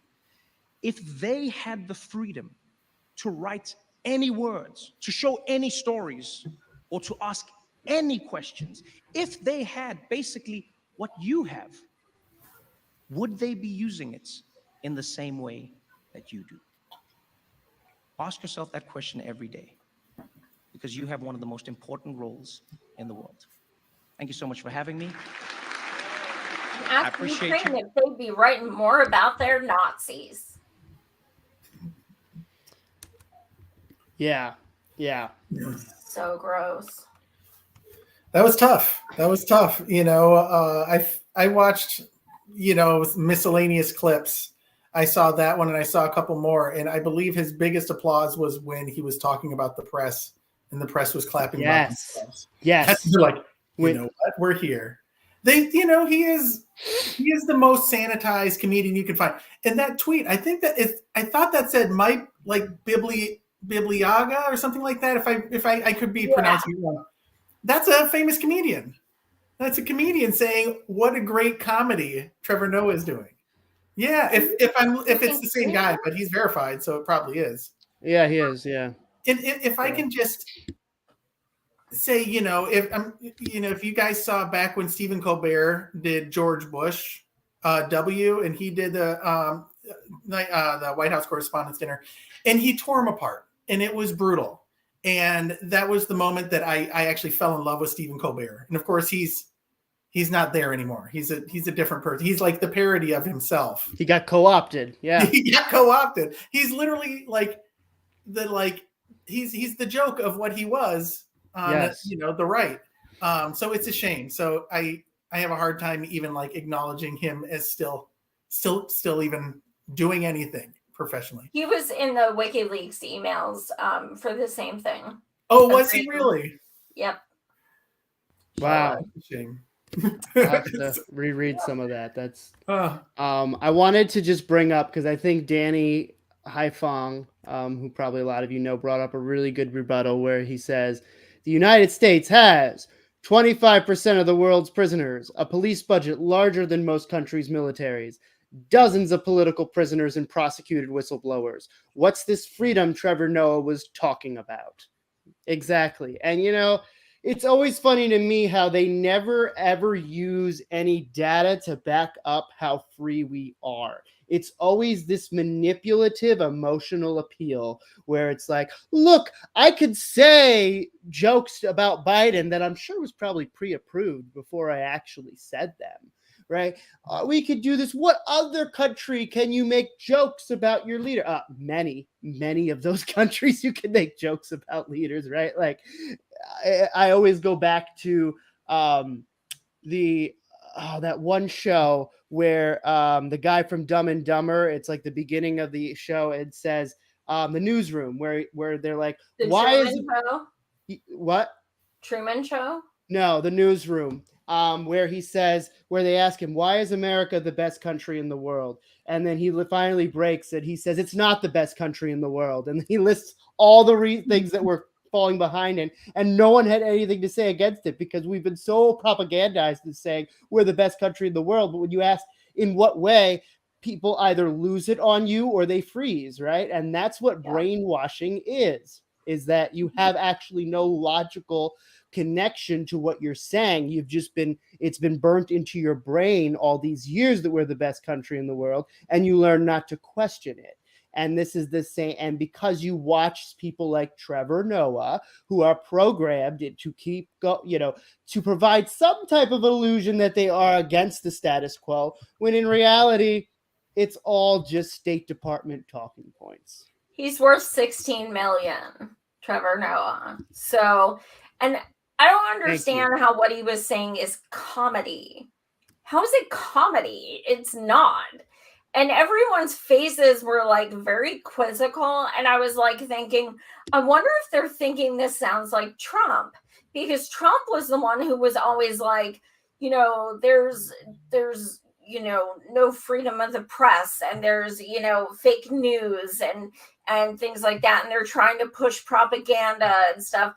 if they had the freedom to write any words, to show any stories, or to ask any questions, if they had basically what you have, would they be using it in the same way that you do? Ask yourself that question every day, because you have one of the most important roles in the world. Thank you so much for having me. I appreciate you. If they'd be writing more about their Nazis. Yeah. So gross. That was tough. You know, I watched, you know, miscellaneous clips. I saw that one and I saw a couple more. And I believe his biggest applause was when he was talking about the press and the press was clapping. Yes. They're like, you know what? We're here. You know, he is the most sanitized comedian you can find. And that tweet, I thought that said Mike, like Bibliaga or something like that. If I could be pronouncing it wrong. That's a famous comedian. That's a comedian saying what a great comedy Trevor Noah is doing. Yeah, if it's the same guy, but he's verified, so it probably is. Yeah, he is. Yeah. And if I can just say, if you guys saw back when Stephen Colbert did George Bush W, and he did the White House Correspondents' Dinner, and he tore him apart, and it was brutal. And that was the moment that I actually fell in love with Stephen Colbert. And of course, he's not there anymore. He's a different person. He's like the parody of himself. He got co-opted. Yeah, he got co-opted. He's literally he's the joke of what he was on the right. So it's a shame. So I have a hard time even like acknowledging him as still even doing anything professionally. He was in the WikiLeaks emails for the same thing. Oh, was he really? Yep. Wow. Shame. I'll have to reread some of that. That's I wanted to just bring up, because I think Danny Haifong, who probably a lot of you know, brought up a really good rebuttal where he says the United States has 25% of the world's prisoners, a police budget larger than most countries' militaries, dozens of political prisoners and prosecuted whistleblowers. What's this freedom Trevor Noah was talking about? Exactly. And, It's always funny to me how they never ever use any data to back up how free we are. It's always this manipulative emotional appeal where it's like, look, I could say jokes about Biden that I'm sure was probably pre-approved before I actually said them, right? We could do this. What other country can you make jokes about your leader? Many of those countries you can make jokes about leaders, right? Like, I always go back to that one show where the guy from Dumb and Dumber, it's like the beginning of the show, it says the newsroom where they're like, The why Truman is Show? What? Truman Show? No, the newsroom. Where they ask him, why is America the best country in the world? And then he finally breaks it. He says, it's not the best country in the world. And he lists all the things that were falling behind it. And no one had anything to say against it because we've been so propagandized in saying we're the best country in the world. But when you ask in what way, people either lose it on you or they freeze, right? And that's what brainwashing is that you have actually no logical connection to what you're saying. It's been burnt into your brain all these years that we're the best country in the world, and you learn not to question it. And this is the same. And because you watch people like Trevor Noah, who are programmed to provide some type of illusion that they are against the status quo, when in reality, it's all just State Department talking points. He's worth 16 million, Trevor Noah. So, and I don't understand how what he was saying is comedy. How is it comedy? It's not. And everyone's faces were like very quizzical. And I was like thinking, I wonder if they're thinking this sounds like Trump, because Trump was the one who was always like, there's no freedom of the press, and there's, fake news and things like that. And they're trying to push propaganda and stuff.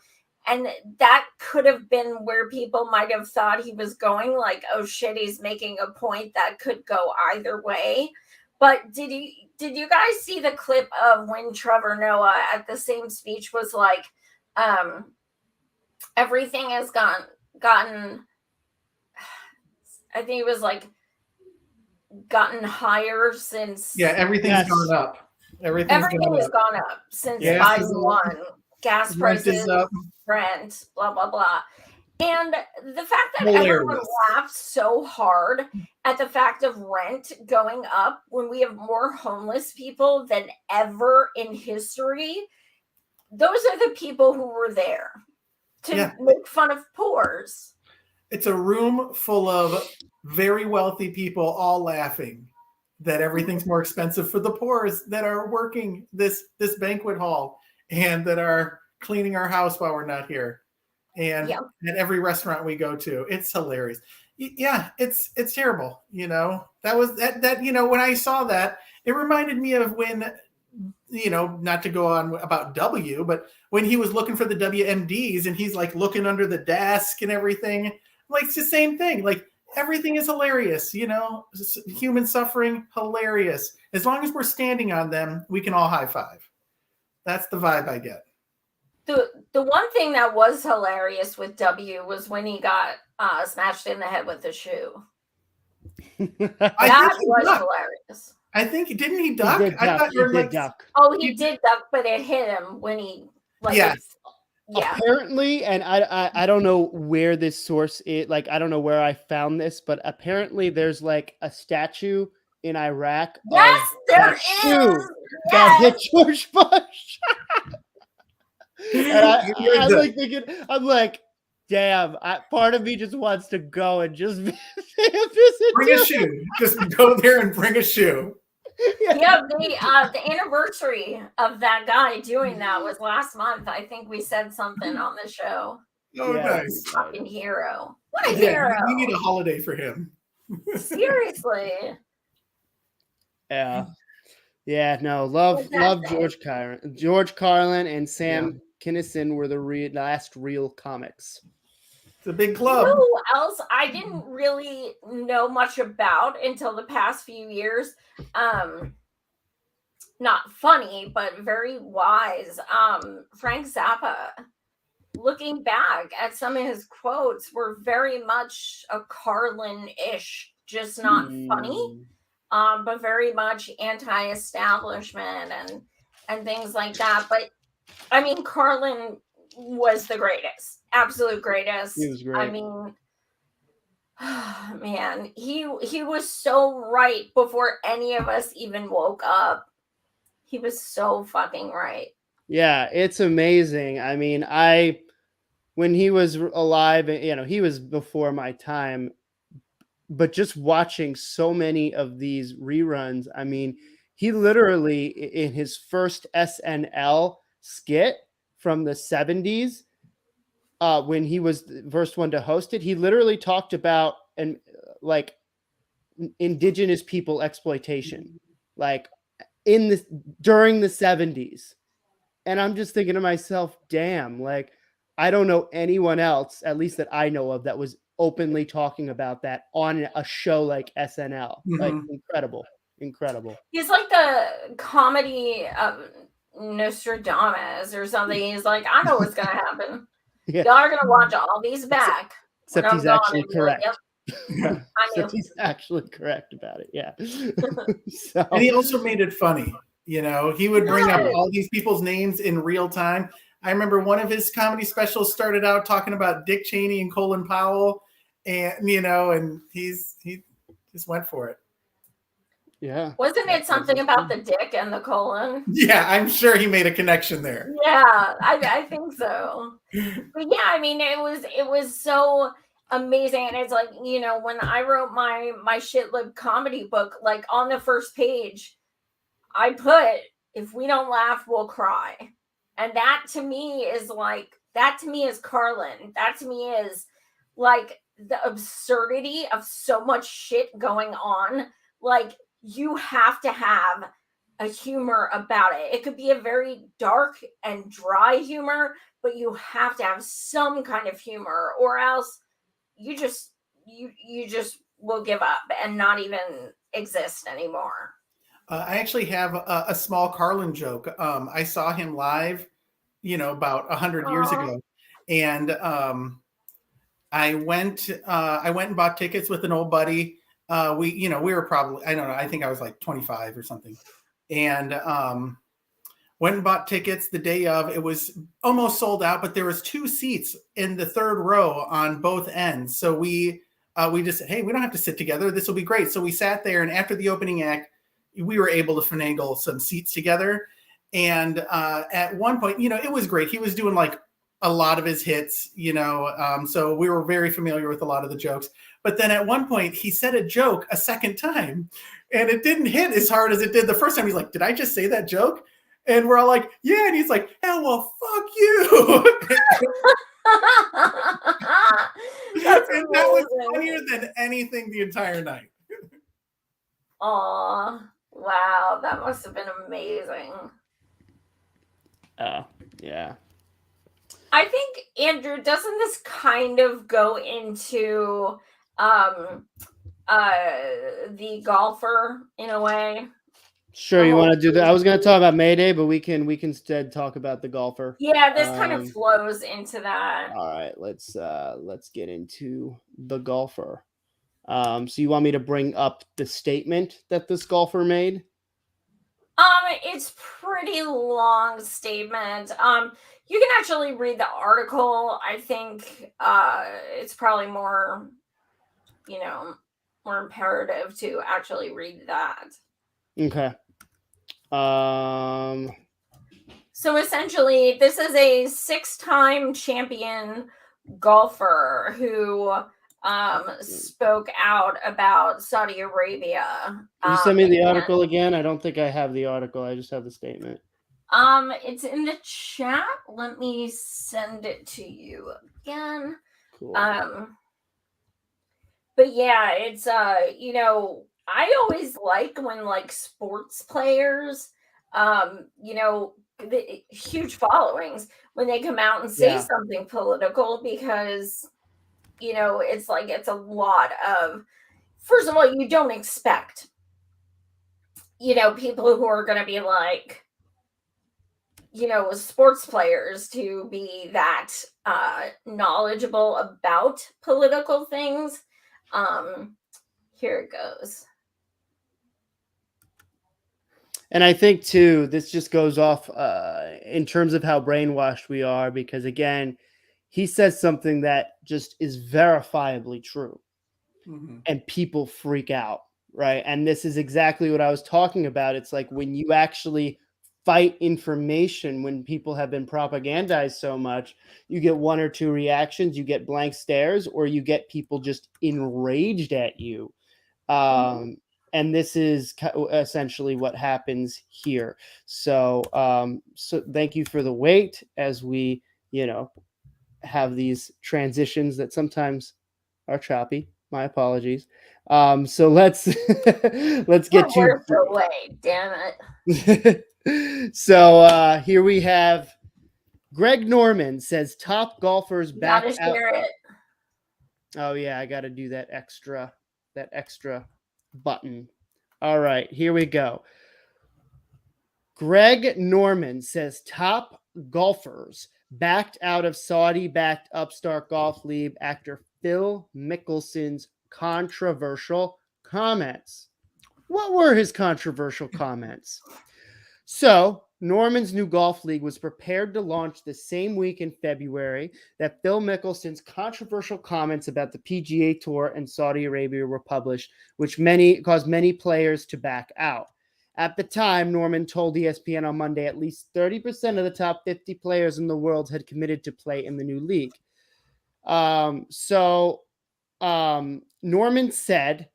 And that could have been where people might have thought he was going, like, oh shit, he's making a point that could go either way. But did you guys see the clip of when Trevor Noah at the same speech was like, everything has gotten, I think it was like, gotten higher since. Yeah, everything's gone up. Everything has gone up since Biden won. Gas prices, rent, blah, blah, blah. And the fact that everyone laughed so hard at the fact of rent going up when we have more homeless people than ever in history, those are the people who were there to make fun of poors. It's a room full of very wealthy people all laughing that everything's more expensive for the poors that are working this banquet hall and that are cleaning our house while we're not here. And at every restaurant we go to, it's hilarious. Yeah, it's terrible. That was that when I saw that, it reminded me of when, not to go on about W, but when he was looking for the WMDs and he's like looking under the desk and everything. Like, it's the same thing. Like, everything is hilarious. Human suffering, hilarious. As long as we're standing on them, we can all high five. That's the vibe I get. The one thing that was hilarious with W was when he got smashed in the head with a shoe. That was hilarious. I think, didn't he duck? He did duck. Oh, he did duck, but it hit him when he Apparently, and I don't know where this source is. Like, I don't know where I found this, but apparently there's like a statue in Iraq. Yes, there is. Shoe that hit George Bush. And I'm like thinking, damn, part of me just wants to go and just visit. Bring a shoe. Just go there and bring a shoe. The anniversary of that guy doing that was last month. I think we said something on the show. Oh, nice. Fucking hero. What a hero. We need a holiday for him. Seriously. Yeah. Yeah, no, love George Carlin. George Carlin and Sam Kinison were the last real comics. It's a big club. Who else I didn't really know much about until the past few years. Not funny, but very wise. Frank Zappa. looking back at some of his quotes were very much a Carlin-ish, just not funny, but very much anti-establishment and things like that. But I mean, Carlin was the greatest, absolute greatest. He was great. I mean, man, he was so right before any of us even woke up. He was so fucking right. Yeah, it's amazing. I mean, when he was alive, he was before my time, but just watching so many of these reruns, I mean, he literally in his first SNL skit from the 70s, when he was the first one to host it, he literally talked about indigenous people exploitation, like during the 70s. And I'm just thinking to myself, damn, like, I don't know anyone else, at least that I know of, that was openly talking about that on a show like SNL. Like, incredible. He's like the comedy of Nostradamus or something. He's like, I know what's going to happen. Yeah. Y'all are going to watch all these back. Except he's actually correct. Like, yep. Except he's actually correct about it. Yeah. So. And he also made it funny. He would bring up all these people's names in real time. I remember one of his comedy specials started out talking about Dick Cheney and Colin Powell, and and he just went for it. Yeah. Wasn't it something about the dick and the colon? Yeah, I'm sure he made a connection there. Yeah, I think so. But yeah, I mean, it was so amazing. And it's like, when I wrote my shitlib comedy book, like on the first page, I put, if we don't laugh, we'll cry. And that to me is Carlin. That to me is like the absurdity of so much shit going on. Like, you have to have a humor about it. It could be a very dark and dry humor, but you have to have some kind of humor, or else you just will give up and not even exist anymore. I actually have a small Carlin joke. I saw him live, about 100 years ago, and I went and bought tickets with an old buddy. We were probably, I don't know, I think I was like 25 or something, and went and bought tickets the day of. It was almost sold out, but there was 2 seats in the third row on both ends. So we just said, hey, we don't have to sit together. This will be great. So we sat there, and after the opening act, we were able to finagle some seats together. And at one point, it was great. He was doing like a lot of his hits, so we were very familiar with a lot of the jokes. But then at one point, he said a joke a second time, and it didn't hit as hard as it did the first time. He's like, did I just say that joke? And we're all like, yeah. And he's like, hell, well, fuck you. And that was funnier than anything the entire night. Aw, wow, that must have been amazing. Yeah. I think, Andrew, doesn't this kind of go into the golfer in a way? Sure, you want to do that? I was going to talk about Mayday, but we can instead talk about the golfer. Yeah, this kind of flows into that. All right, let's get into the golfer. So you want me to bring up the statement that this golfer made? It's pretty long statement. You can actually read the article. I think it's probably more imperative to actually read that. Okay. So essentially, this is a 6-time champion golfer who spoke out about Saudi Arabia. Can you send me the article again? I don't think I have the article. I just have the statement. It's in the chat. Let me send it to you again. Cool. But yeah, it's I always like when like sports players, the huge followings, when they come out and say something political, because it's like, it's a lot of, first of all, you don't expect people who are going to be like, sports players to be that knowledgeable about political things. Here it goes. And I think too, this just goes off in terms of how brainwashed we are, because again, he says something that just is verifiably true, and people freak out, right? And this is exactly what I was talking about. It's like when you actually fight information, when people have been propagandized so much, you get one or two reactions, you get blank stares, or you get people just enraged at you. And this is essentially what happens here. So, so thank you for the wait as we, have these transitions that sometimes are choppy. My apologies. So let's get We're so late, damn it. So here we have Greg Norman says top golfers back gotta out. share it. Oh yeah, I got to do that extra button. All right, here we go. Greg Norman says top golfers backed out of Saudi-backed upstart golf league after Phil Mickelson's controversial comments. What were his controversial comments? So, Norman's new golf league was prepared to launch the same week in February that Phil Mickelson's controversial comments about the PGA Tour and Saudi Arabia were published, which caused many players to back out. At the time, Norman told ESPN on Monday at least 30% of the top 50 players in the world had committed to play in the new league. Norman said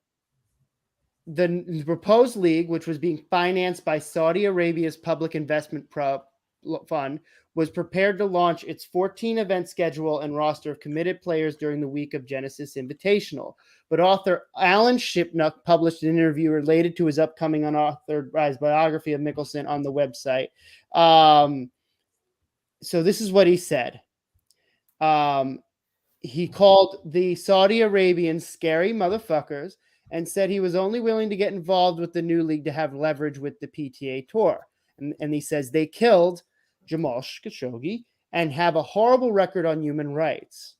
the proposed league, which was being financed by Saudi Arabia's public investment fund, was prepared to launch its 14-event schedule and roster of committed players during the week of Genesis Invitational. But author Alan Shipnuck published an interview related to his upcoming unauthorized biography of Mickelson on the website. So this is what he said. He called the Saudi Arabians scary motherfuckers and said he was only willing to get involved with the new league to have leverage with the PTA Tour. And he says they killed Jamal Khashoggi and have a horrible record on human rights.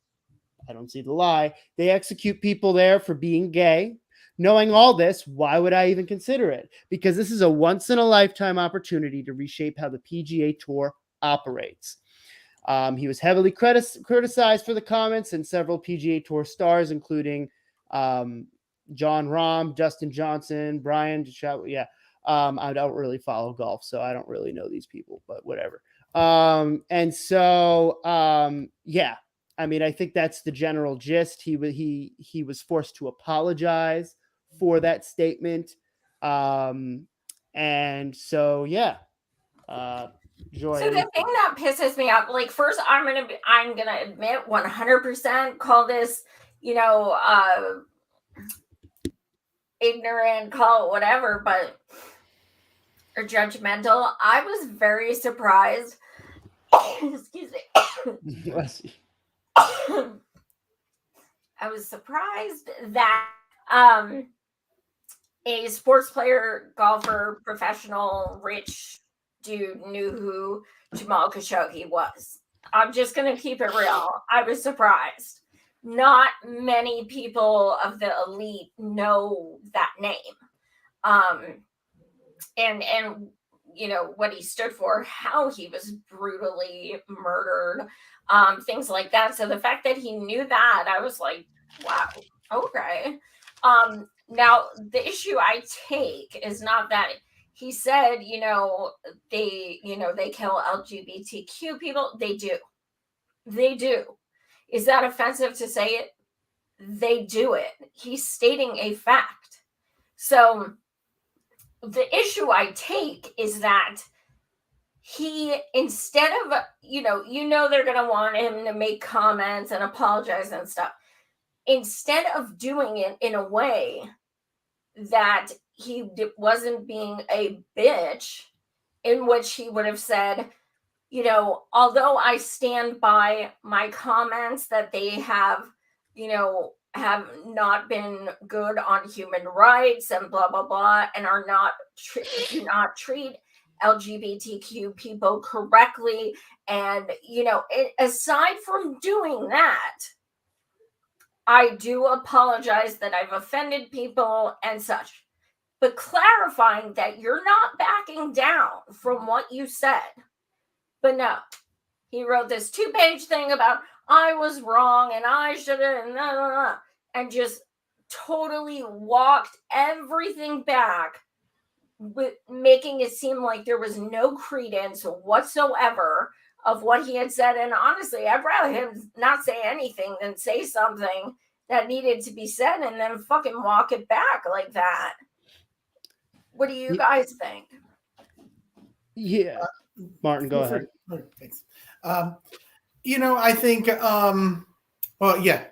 I don't see the lie. They execute people there for being gay. Knowing all this, why would I even consider it? Because this is a once-in-a-lifetime opportunity to reshape how the PGA Tour operates. He was heavily criticized for the comments, and several PGA Tour stars, including John Rahm, Dustin Johnson, Brian DeChambeau. Yeah, I don't really follow golf, so I don't really know these people, but whatever. And so, yeah, I mean, I think that's the general gist. He was forced to apologize for that statement. And so, yeah. Joy. So the thing that pisses me off, like, first I'm gonna admit 100% call this, ignorant, call it whatever, but or judgmental. I was very surprised. Excuse me. I was surprised that a sports player, golfer, professional, rich dude knew who Jamal Khashoggi was. I'm just going to keep it real. I was surprised. Not many people of the elite know that name. And what he stood for, how he was brutally murdered, things like that. So the fact that he knew that, I was like, wow, okay. Now the issue I take is not that he said, they kill LGBTQ people. They do. Is that offensive to say it? They do it. He's stating a fact. So the issue I take is that he, instead of, they're going to want him to make comments and apologize and stuff. Instead of doing it in a way that he wasn't being a bitch, in which he would have said, although I stand by my comments that they have not been good on human rights and blah, blah, blah, and are not, do not treat LGBTQ people correctly. And, aside from doing that, I do apologize that I've offended people and such, but clarifying that you're not backing down from what you said. But no, he wrote this 2-page thing about I was wrong and I should have, and just totally walked everything back, with making it seem like there was no credence whatsoever of what he had said. And honestly, I'd rather him not say anything than say something that needed to be said and then fucking walk it back like that. What do you guys think? Yeah. Martin, go ahead. Thanks. I think,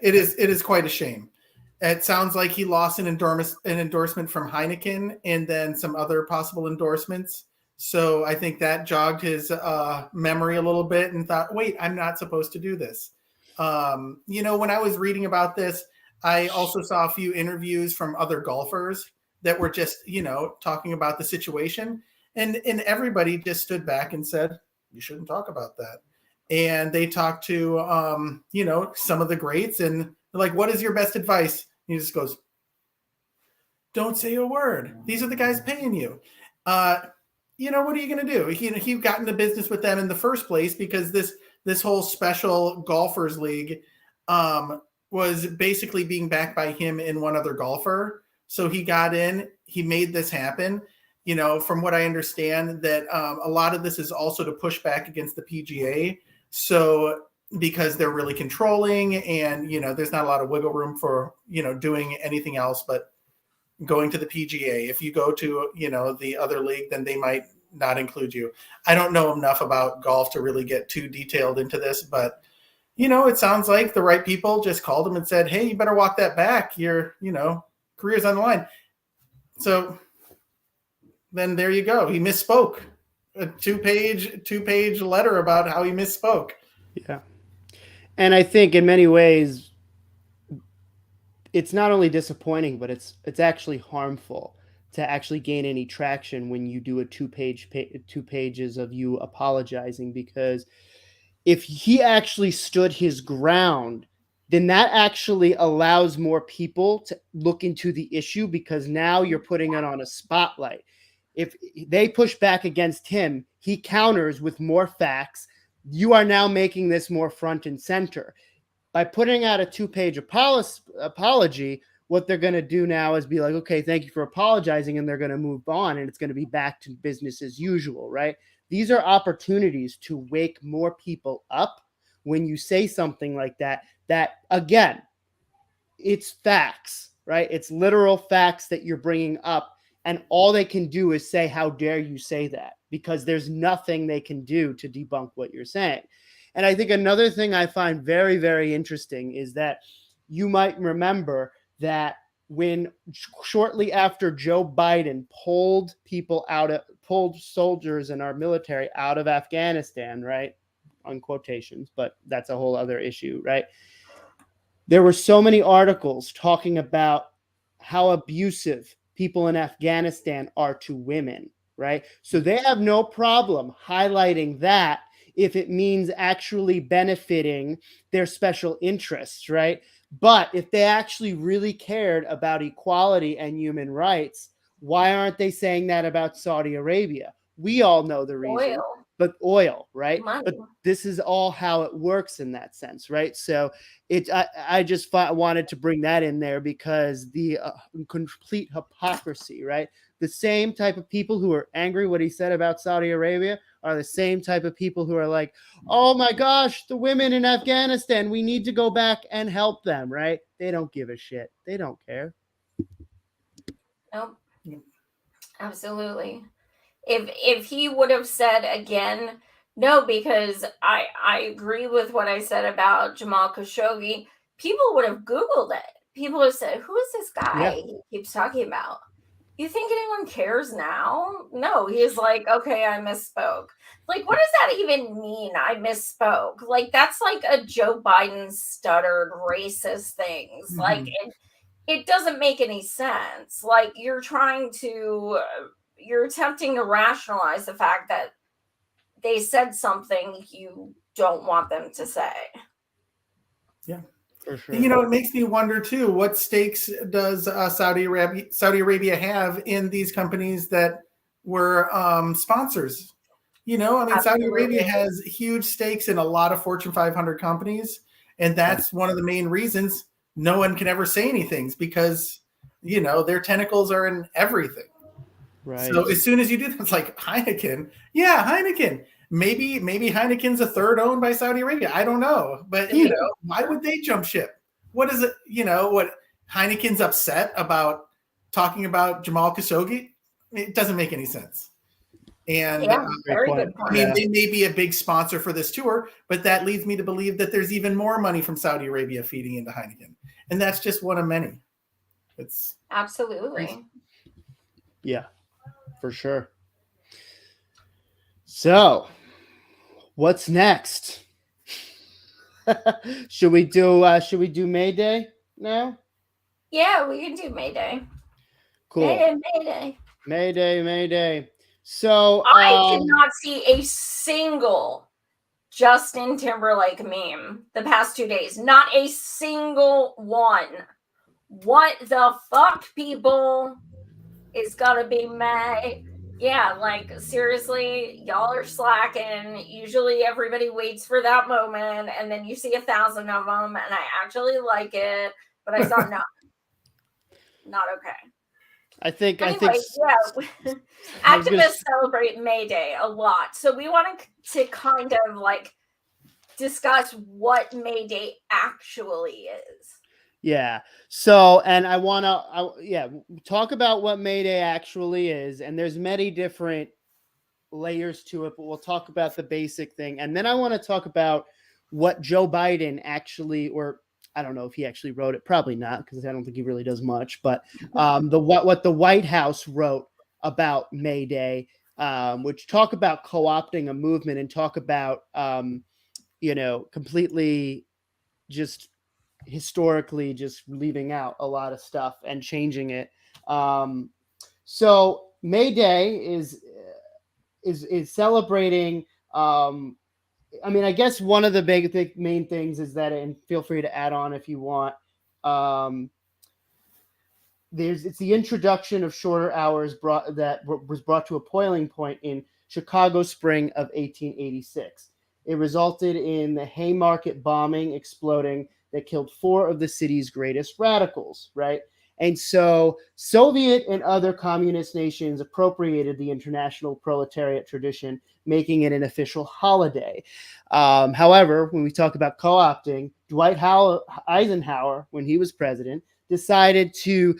it is quite a shame. It sounds like he lost an endorsement from Heineken and then some other possible endorsements. So I think that jogged his memory a little bit and thought, wait, I'm not supposed to do this. When I was reading about this, I also saw a few interviews from other golfers that were just, talking about the situation. And everybody just stood back and said, you shouldn't talk about that. And they talked to, some of the greats and they're like, what is your best advice? And he just goes, don't say a word. These are the guys paying you. What are you going to do? He got into business with them in the first place because this whole special golfers league was basically being backed by him and one other golfer. So he got in, he made this happen. From what I understand, that a lot of this is also to push back against the PGA. So because they're really controlling and, there's not a lot of wiggle room for, doing anything else but going to the PGA. If you go to, the other league, then they might not include you. I don't know enough about golf to really get too detailed into this, but, it sounds like the right people just called him and said, hey, you better walk that back. Your, career's on the line. So then there you go. He misspoke. A two-page letter about how he misspoke. Yeah. And I think in many ways, it's not only disappointing, but it's actually harmful to actually gain any traction when you do a 2 pages of you apologizing, because if he actually stood his ground, then that actually allows more people to look into the issue, because now you're putting it on a spotlight. If they push back against him, he counters with more facts. You are now making this more front and center. By putting out a 2-page apology, what they're going to do now is be like, okay, thank you for apologizing, and they're going to move on, and it's going to be back to business as usual, right? These are opportunities to wake more people up when you say something like that, again, it's facts, right? It's literal facts that you're bringing up. And all they can do is say, how dare you say that? Because there's nothing they can do to debunk what you're saying. And I think another thing I find very, very interesting is that you might remember that when shortly after Joe Biden pulled soldiers in our military out of Afghanistan, right? On quotations, but that's a whole other issue, right? There were so many articles talking about how abusive people in Afghanistan are to women, right? So they have no problem highlighting that if it means actually benefiting their special interests, right? But if they actually really cared about equality and human rights, why aren't they saying that about Saudi Arabia? We all know the reason. But oil, right? Money. But this is all how it works in that sense, right? So I just wanted to bring that in there because the complete hypocrisy, right? The same type of people who are angry what he said about Saudi Arabia are the same type of people who are like, oh my gosh, the women in Afghanistan, we need to go back and help them, right? They don't give a shit. They don't care. Nope. Absolutely. If he would have said again, no, because I agree with what I said about Jamal Khashoggi, people would have Googled it. People have said, who is this guy he keeps talking about? You think anyone cares now? No, he's like, okay, I misspoke. Like, what does that even mean? I misspoke. Like, that's like a Joe Biden stuttered racist things. Mm-hmm. Like, it doesn't make any sense. Like, you're trying to you're attempting to rationalize the fact that they said something you don't want them to say. Yeah, For sure. You know, it makes me wonder too, what stakes does Saudi Arabia have in these companies that were sponsors? You know, I mean, Absolutely. Saudi Arabia has huge stakes in a lot of Fortune 500 companies. And that's one of the main reasons no one can ever say anything, because, you know, their tentacles are in everything. Right. So as soon as you do that, it's like Heineken. Yeah, Heineken. Maybe Heineken's a third owned by Saudi Arabia. I don't know. But, you know, why would they jump ship? What is it? You know, what Heineken's upset about talking about Jamal Khashoggi? It doesn't make any sense. And Yeah, very good I point. mean, they may be a big sponsor for this tour, but that leads me to believe that there's even more money from Saudi Arabia feeding into Heineken. And that's just one of many. It's Absolutely. Yeah, for sure. So, what's next? Should we do May Day now? Yeah, we can do May Day. Cool. May Day. May Day. So I did not see a single Justin Timberlake meme the past 2 days. Not a single one. What the fuck, people? It's gonna be May. Yeah, like seriously, y'all are slacking. Usually everybody waits for that moment, and then you see 1,000 of them, and I actually like it, but I saw none. Not okay. I think yeah, I activists celebrate May Day a lot. So we wanted to kind of like discuss what May Day actually is. Yeah. So, and I want to, talk about what May Day actually is. And there's many different layers to it, but we'll talk about the basic thing. And then I want to talk about what Joe Biden actually, or I don't know if he actually wrote it, probably not, because I don't think he really does much, but what the White House wrote about May Day, which talk about co-opting a movement and talk about, completely just historically just leaving out a lot of stuff and changing it. So May Day is celebrating. I mean, I guess one of the main things is that, and feel free to add on if you want. It's the introduction of shorter hours was brought to a boiling point in Chicago spring of 1886. It resulted in the Haymarket bombing exploding that killed 4 of the city's greatest radicals, right? And so Soviet and other communist nations appropriated the international proletariat tradition, making it an official holiday. However, when we talk about co-opting, Dwight Eisenhower, when he was president, decided to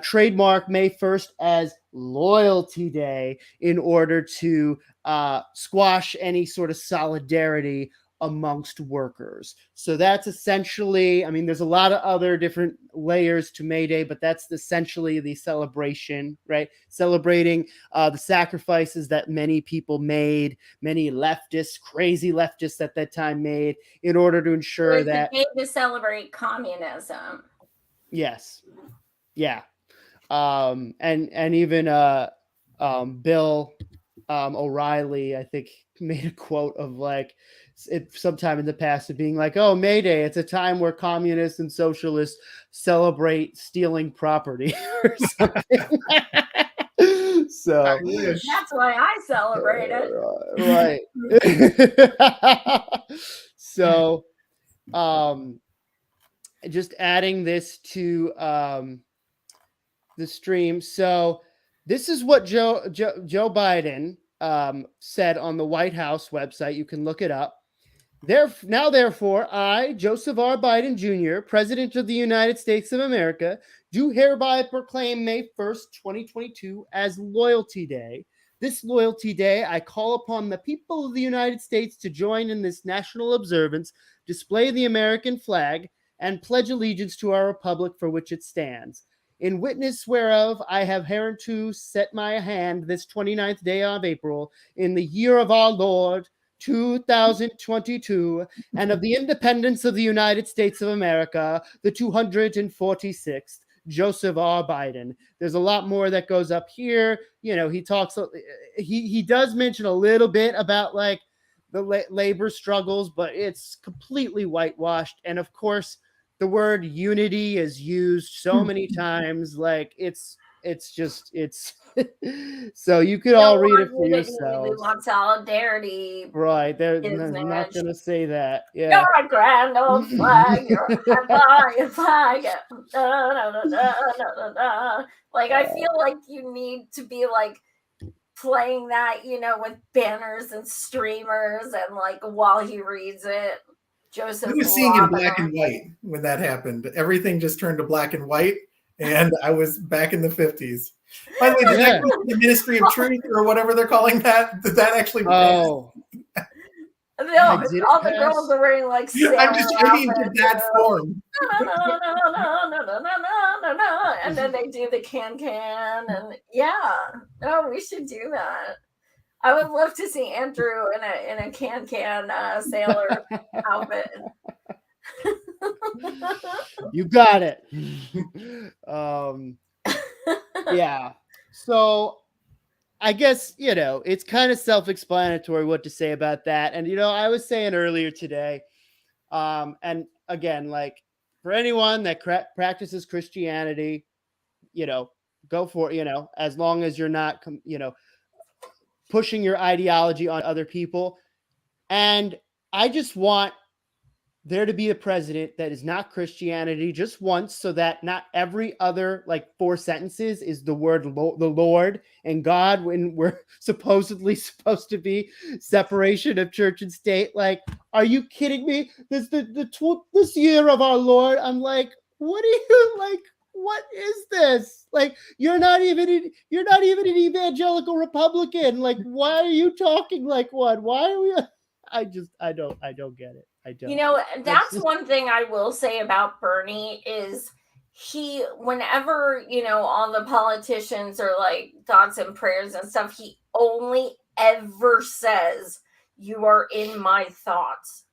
trademark May 1st as Loyalty Day in order to squash any sort of solidarity amongst workers. So that's essentially, I mean, there's a lot of other different layers to May Day, but that's essentially the celebration, right? Celebrating the sacrifices that many people made, many leftists, crazy leftists at that time made, in order to ensure that the day to celebrate communism. Yes. Yeah. And even Bill O'Reilly, I think, made a quote of like it sometime in the past of being like, "Oh, May Day, it's a time where communists and socialists celebrate stealing property," or something. So that's why I celebrate it. Right. So just adding this to the stream. So this is what Joe Biden said on the White House website. You can look it up. Therefore, I, Joseph R. Biden Jr., President of the United States of America, do hereby proclaim May 1st, 2022 as Loyalty Day. This Loyalty Day, I call upon the people of the United States to join in this national observance, display the American flag, and pledge allegiance to our republic for which it stands. In witness whereof, I have hereunto set my hand this 29th day of April, in the year of our Lord, 2022, and of the independence of the United States of America, the 246th, Joseph R. Biden. There's a lot more that goes up here. You know, he talks, he does mention a little bit about like the labor struggles, but it's completely whitewashed. And of course, the word unity is used so many times. Like it's so you could all read it for yourselves. We want solidarity. Right. They're not going to say that. Yeah. You're a grand old flag. You're a flag. Like, I feel like you need to be like playing that, you know, with banners and streamers and like while he reads it. Joseph. I was seeing in black and white when that happened. Everything just turned to black and white, and I was back in the 50s. By the way, did that go to the Ministry of Truth or whatever they're calling that? Did that actually pass? No, all the girls are wearing like I'm just trying to that form. And then they do the can, and we should do that. I would love to see Andrew in a can sailor outfit. You got it. Yeah. So I guess, you know, it's kind of self-explanatory what to say about that. And, you know, I was saying earlier today, and again, like for anyone that practices Christianity, you know, go for it, you know, as long as you're not, you know, pushing your ideology on other people. And I just want there to be a president that is not Christianity just once, so that not every other like 4 sentences is the word the Lord and God when we're supposedly supposed to be separation of church and state. Like, are you kidding me? This this year of our Lord. I'm like, what are you like? What is this? Like, you're not even an evangelical Republican. Like, why are you talking like one? Why are we? I don't get it. I don't. You know, that's one thing I will say about Bernie is he, whenever, you know, all the politicians are like thoughts and prayers and stuff, he only ever says, "You are in my thoughts."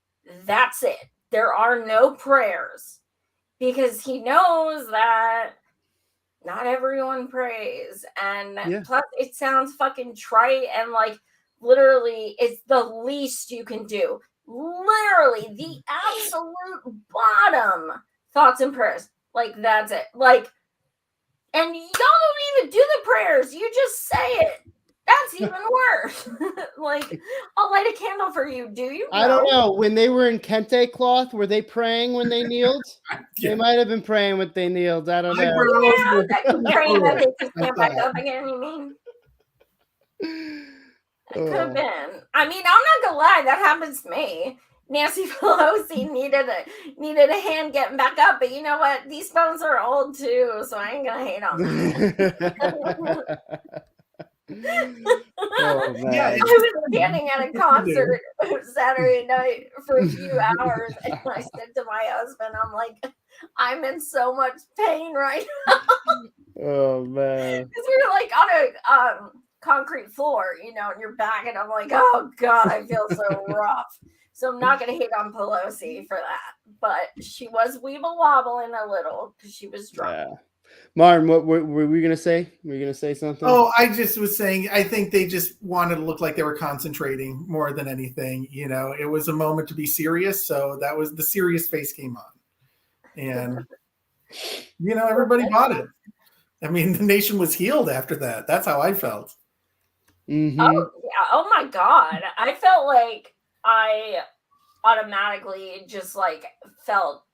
That's it. There are no prayers. Because he knows that not everyone prays. And plus it sounds fucking trite and like literally it's the least you can do. Literally the absolute bottom thoughts and prayers. Like that's it. Like, and y'all don't even do the prayers. You just say it. That's even worse. Like, I'll light a candle for you. Do you? I don't know. When they were in kente cloth, were they praying when they kneeled? They might have been praying when they kneeled. I don't know. Praying that they could stand back up again, you mean? It could have been. I mean, I'm not gonna lie, that happens to me. Nancy Pelosi needed a hand getting back up, but you know what? These phones are old too, so I ain't gonna hate on them. I was standing at a concert Saturday night for a few hours, and I said to my husband, I'm like, I'm in so much pain right now. Oh man. Because we were like on a concrete floor, you know, and you're back, and I'm like, oh god, I feel so rough. So I'm not gonna hate on Pelosi for that, but she was weeble wobbling a little because she was drunk. Yeah. Martin, what were we gonna say? Were you gonna say something? Oh, I just was saying, I think they just wanted to look like they were concentrating more than anything. You know, it was a moment to be serious, so that was the serious face came on, and you know, everybody bought it. I mean, the nation was healed after that. That's how I felt. Mm-hmm. Oh yeah! Oh my god! I felt like I automatically just like felt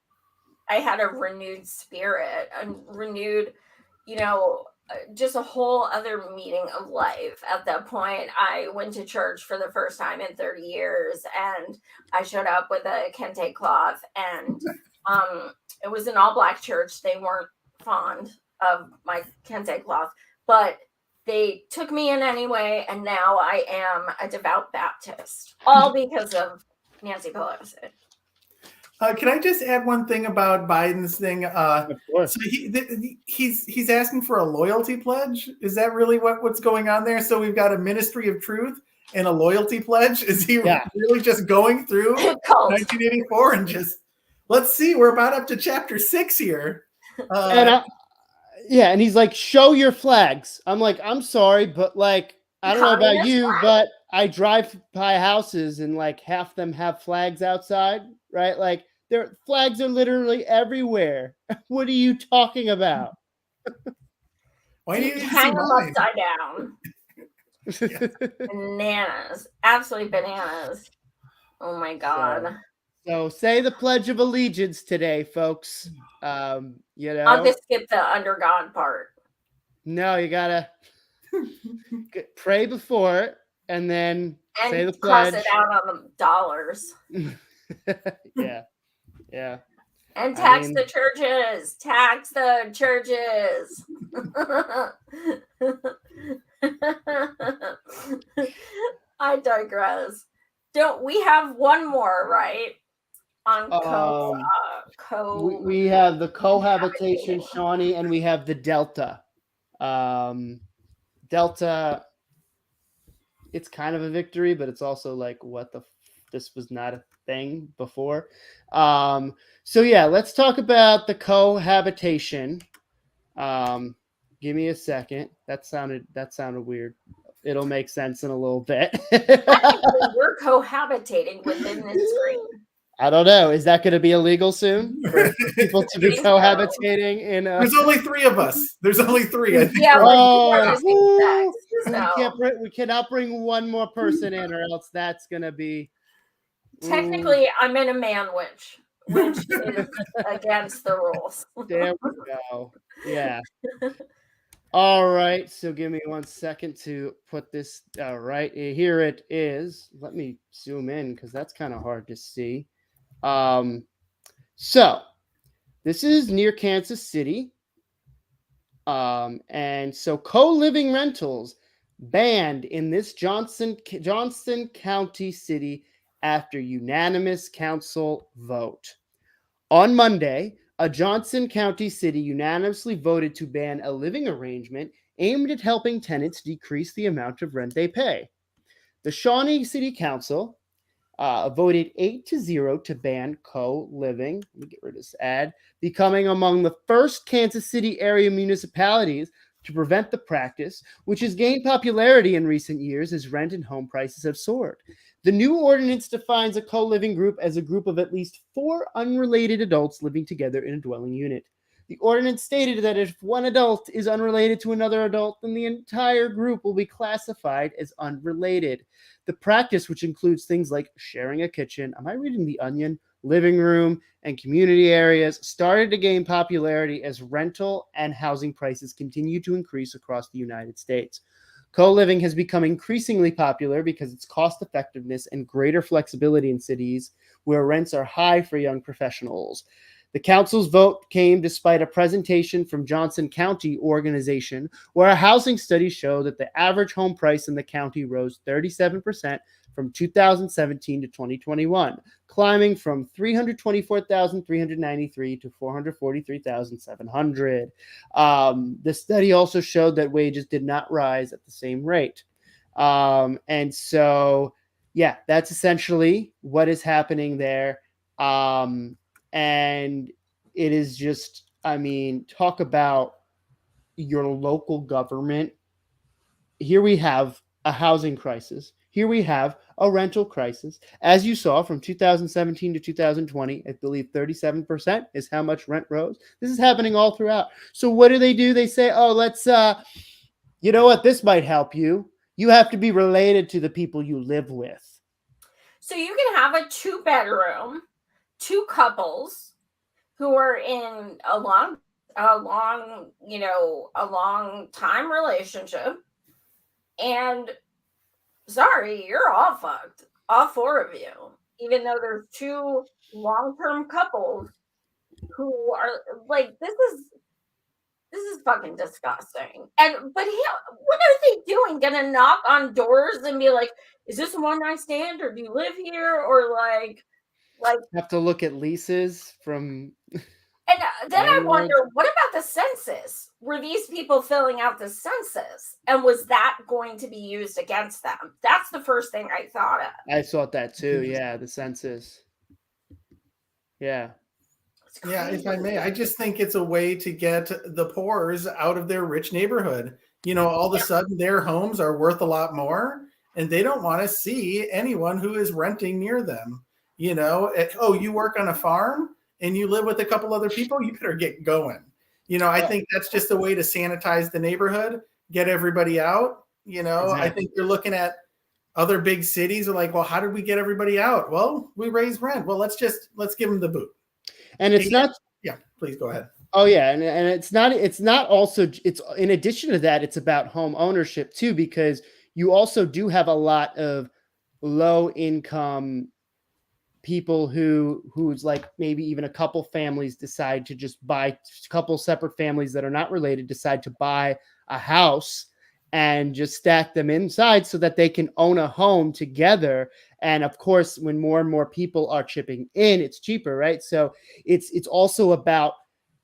I had a renewed spirit, a renewed, you know, just a whole other meaning of life. At that point, I went to church for the first time in 30 years, and I showed up with a kente cloth, and it was an all-black church. They weren't fond of my kente cloth, but they took me in anyway, and now I am a devout Baptist, all because of Nancy Pelosi. Can I just add one thing about Biden's thing? Of course. So he's asking for a loyalty pledge. Is that really what's going on there? So we've got a ministry of truth and a loyalty pledge. Is he really just going through 1984 and just let's see? We're about up to chapter 6 here. Yeah, and he's like, show your flags. I'm like, I'm sorry, but like, I don't know about Communist you, flag? but I drive by houses and like half them have flags outside, right? Like their flags are literally everywhere. What are you talking about? Why do you need to see Hang them mine? upside down. Bananas. Absolutely bananas. Oh my God. So say the Pledge of Allegiance today, folks. You know, I'll just skip the under God part. no, you gotta pray before it and then say the And cross pledge. it out on the dollars. Yeah. Yeah. And I tax mean- the churches. Tax the churches. I digress. Don't we have one more, right? On we have the cohabitation, Shawnee, and we have the Delta. Delta, it's kind of a victory, but it's also like, what the this was not a thing before. So yeah, let's talk about the cohabitation. Give me a second. That sounded weird. It'll make sense in a little bit. We're cohabitating within this screen. I don't know. Is that going to be illegal soon for people to be cohabitating in? There's only 3 of us. There's only 3. I think. Yeah. We cannot bring one more person in, or else that's going to be. Technically, I'm in a man witch is against the rules. There we go. Yeah. All right. So give me 1 second to put this. All right. Here it is. Let me zoom in because that's kind of hard to see. So this is near Kansas City. And so co-living rentals banned in this Johnson County city after unanimous council vote. On Monday, a Johnson County city unanimously voted to ban a living arrangement aimed at helping tenants decrease the amount of rent they pay. The Shawnee City Council voted 8-0 to ban co-living. Let me get rid of this ad. Becoming among the first Kansas City area municipalities to prevent the practice, which has gained popularity in recent years as rent and home prices have soared. The new ordinance defines a co-living group as a group of at least 4 unrelated adults living together in a dwelling unit. The ordinance stated that if one adult is unrelated to another adult, then the entire group will be classified as unrelated. The practice, which includes things like sharing a kitchen, am I reading The Onion? Living room, and community areas, started to gain popularity as rental and housing prices continue to increase across the United States. Co-living has become increasingly popular because its cost effectiveness and greater flexibility in cities where rents are high for young professionals. The council's vote came despite a presentation from Johnson County organization where a housing study showed that the average home price in the county rose 37% from 2017 to 2021, climbing from $324,393 to $443,700. The study also showed that wages did not rise at the same rate. And so, yeah, that's essentially what is happening there. And it is just, I mean, talk about your local government. Here we have a housing crisis. Here we have a rental crisis. As you saw from 2017 to 2020, I believe 37% is how much rent rose. This is happening all throughout. So what do? They say, oh, let's, you know what? This might help you. You have to be related to the people you live with. So you can have a 2-bedroom, 2 couples who are in a long time relationship, and sorry, you're all fucked, all 4 of you, even though there's 2 long-term couples who are like, this is fucking disgusting. But what are they doing? Gonna knock on doors and be like, is this a one-night stand, or do you live here, or like have to look at leases from. And then I wonder, what about the census? Were these people filling out the census? And was that going to be used against them? That's the first thing I thought of. I thought that too. Yeah, the census. Yeah. Yeah, if I may, I just think it's a way to get the poors out of their rich neighborhood. All of a sudden their homes are worth a lot more, and they don't want to see anyone who is renting near them. Oh, you work on a farm and you live with a couple other people, you better get going. I think that's just a way to sanitize the neighborhood, get everybody out. Exactly. I think you're looking at other big cities are like, well, how did we get everybody out? Well, we raise rent. Well, let's give them the boot. And it's not. Yeah, please go ahead. Oh yeah, and it's not also, it's in addition to that, it's about home ownership too, because you also do have a lot of low income people who's like maybe even a couple families decide to just buy, a couple separate families that are not related decide to buy a house and just stack them inside so that they can own a home together. And of course, when more and more people are chipping in, it's cheaper, right? So it's also about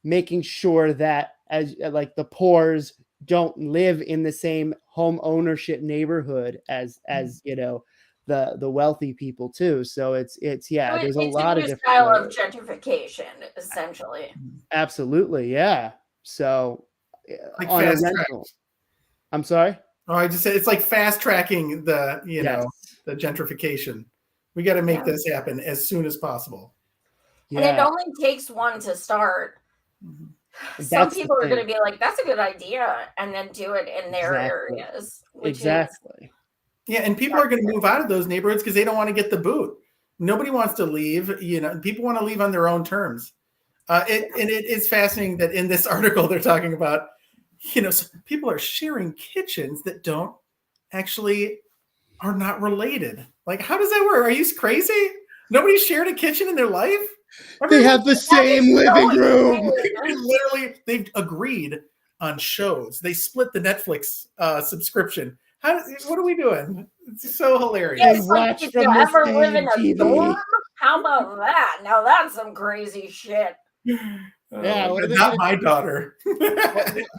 making sure that as like the poors don't live in the same home ownership neighborhood as the wealthy people too. So it's yeah, there's a lot of different style ways. of gentrification, essentially. Absolutely, yeah. So like on a fast rental. track. I'm sorry. Oh, I just said it's like fast tracking the Yes. the gentrification. We got to make this happen as soon as possible. And it only takes one to start. Some people are going to be like, "That's a good idea," and then do it in their areas. Exactly. Yeah, and people are going to move out of those neighborhoods because they don't want to get the boot. Nobody wants to leave. People want to leave on their own terms. It is fascinating that in this article they're talking about, people are sharing kitchens that don't actually are not related. Like, how does that work? Are you crazy? Nobody shared a kitchen in their life? They have the same living room. They've agreed on shows. They split the Netflix subscription. What are we doing? It's so hilarious. Like, did you ever live in a dorm? How about that? Now that's some crazy shit. Yeah, not my daughter.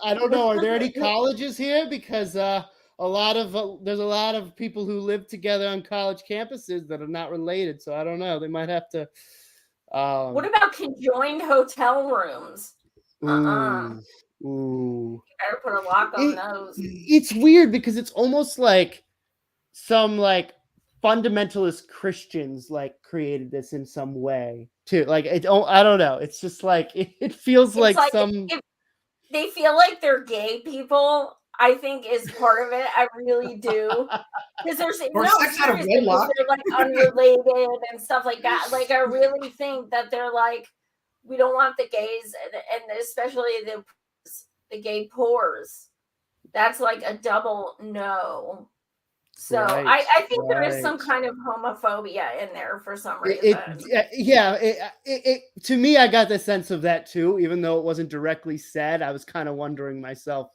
I don't know. Are there any colleges here? Because there's a lot of people who live together on college campuses that are not related. So I don't know. They might have to. What about conjoined hotel rooms? Ooh. You better put a lock on those. It's weird because it's almost like some fundamentalist Christians created this in some way too. I don't know. It's just it feels like some. If they feel like they're gay people, I think is part of it. I really do. Because there's sex out of wedlock. They're unrelated and stuff like that. I really think that they're we don't want the gays and especially the gay poors. That's a double no. So right, I think there is some kind of homophobia in there for some reason. To me, I got the sense of that too, even though it wasn't directly said. I was kind of wondering myself,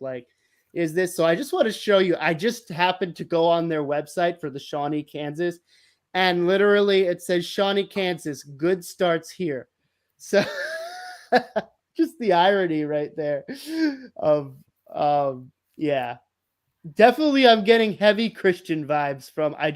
is this? So I just want to show you. I just happened to go on their website for the Shawnee, Kansas, and literally it says Shawnee, Kansas, good starts here. So just the irony right there of yeah. Definitely I'm getting heavy Christian vibes from I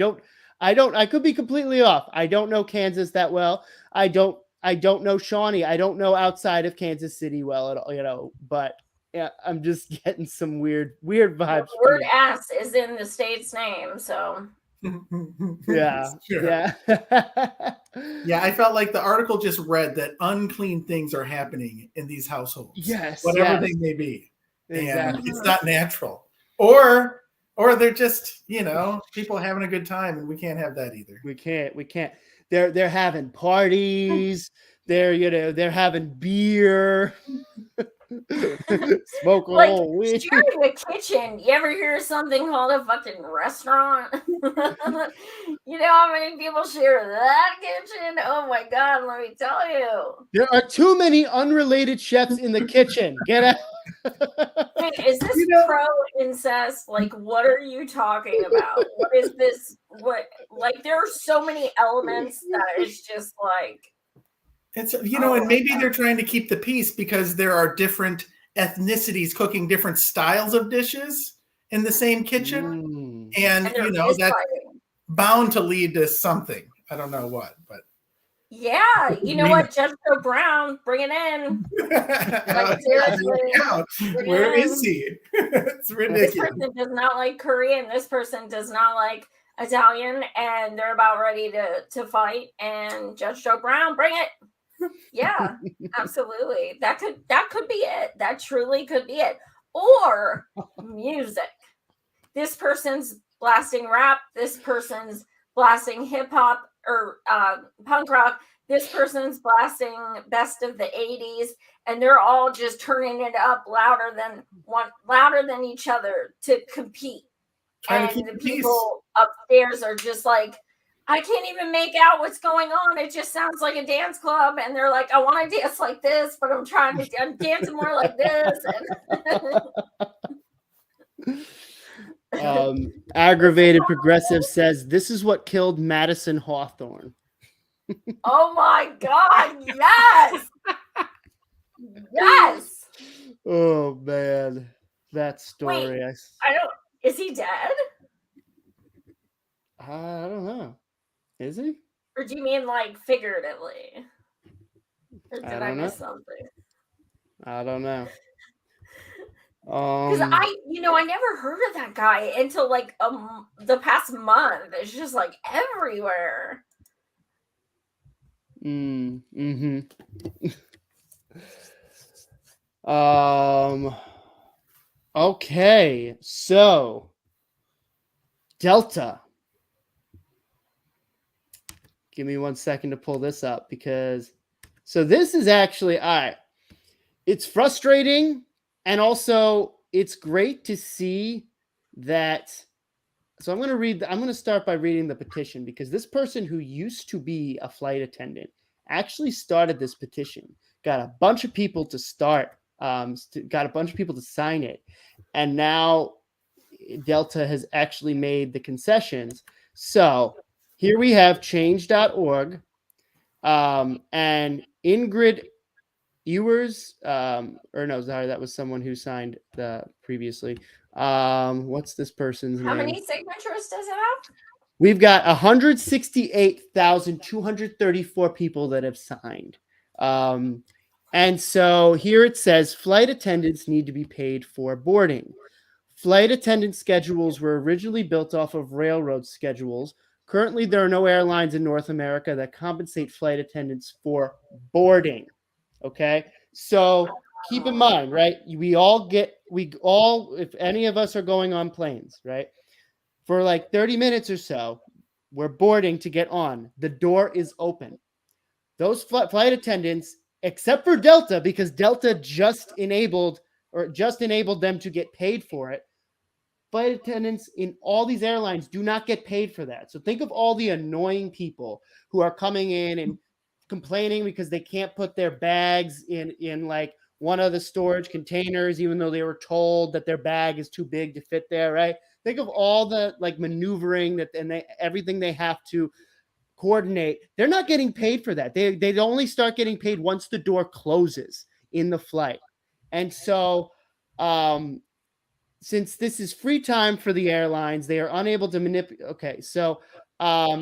could be completely off. I don't know Kansas that well. I don't know Shawnee. I don't know outside of Kansas City well at all, but yeah, I'm just getting some weird vibes. The word ass is in the state's name, so yeah. Sure. Yeah. Yeah, I felt like the article just read that unclean things are happening in these households. Yes. Whatever they may be. Exactly. And it's not natural. Or they're just, people having a good time, and we can't have that either. We can't. They're having parties. They're having beer. Smoke a whole weed. Sharing a kitchen. You ever hear something called a fucking restaurant? You know how many people share that kitchen? Oh my god, let me tell you. There are too many unrelated chefs in the kitchen. Get out. Wait, is this pro incest? What are you talking about? What is this? What there are so many elements that it's just it's and maybe they're trying to keep the peace because there are different ethnicities cooking different styles of dishes in the same kitchen, and that's bound to lead to something. I don't know what, but Yeah, you know what, Judge Joe Brown, bring it in. Like, seriously, where is he? It's ridiculous. This person does not like Korean. This person does not like Italian, and they're about ready to fight. And Judge Joe Brown, bring it. Yeah, absolutely. That could be it. That truly could be it. Or music. This person's blasting rap. This person's blasting hip hop or punk rock. This person's blasting best of the 80s, and they're all just turning it up louder than each other to compete. And the people upstairs are just like, I can't even make out what's going on. It just sounds like a dance club. And they're like, I want to dance like this, but I'm dancing more like this. Aggravated Progressive says, this is what killed Madison Hawthorne. Oh my God. Yes. Yes. Oh man. That story. Wait, is he dead? I don't know. Is he? Or do you mean like figuratively? Or did I miss something? I don't know. Because I never heard of that guy until like the past month. It's just like everywhere. Mm-hmm. Okay, so Delta. Give me 1 second to pull this up so this is actually all right. It's frustrating, and also it's great to see that. So I'm going to start by reading the petition, because this person who used to be a flight attendant actually started this petition, got a bunch of people to sign it. And now Delta has actually made the concessions. So here we have change.org, and Ingrid Ewers, that was someone who signed previously. What's this person's name? How many signatures does it have? We've got 168,234 people that have signed. And so here it says flight attendants need to be paid for boarding. Flight attendant schedules were originally built off of railroad schedules. Currently, there are no airlines in North America that compensate flight attendants for boarding. Okay, so keep in mind, right? If any of us are going on planes, right, for like 30 minutes or so, we're boarding to get on. The door is open. Those flight attendants, except for Delta, because Delta just enabled them to get paid for it. Flight attendants in all these airlines do not get paid for that. So think of all the annoying people who are coming in and complaining because they can't put their bags in like one of the storage containers, even though they were told that their bag is too big to fit there, right? Think of all the like maneuvering everything they have to coordinate. They're not getting paid for that. They only start getting paid once the door closes in the flight. And so since this is free time for the airlines, they are unable to manipulate. Okay, so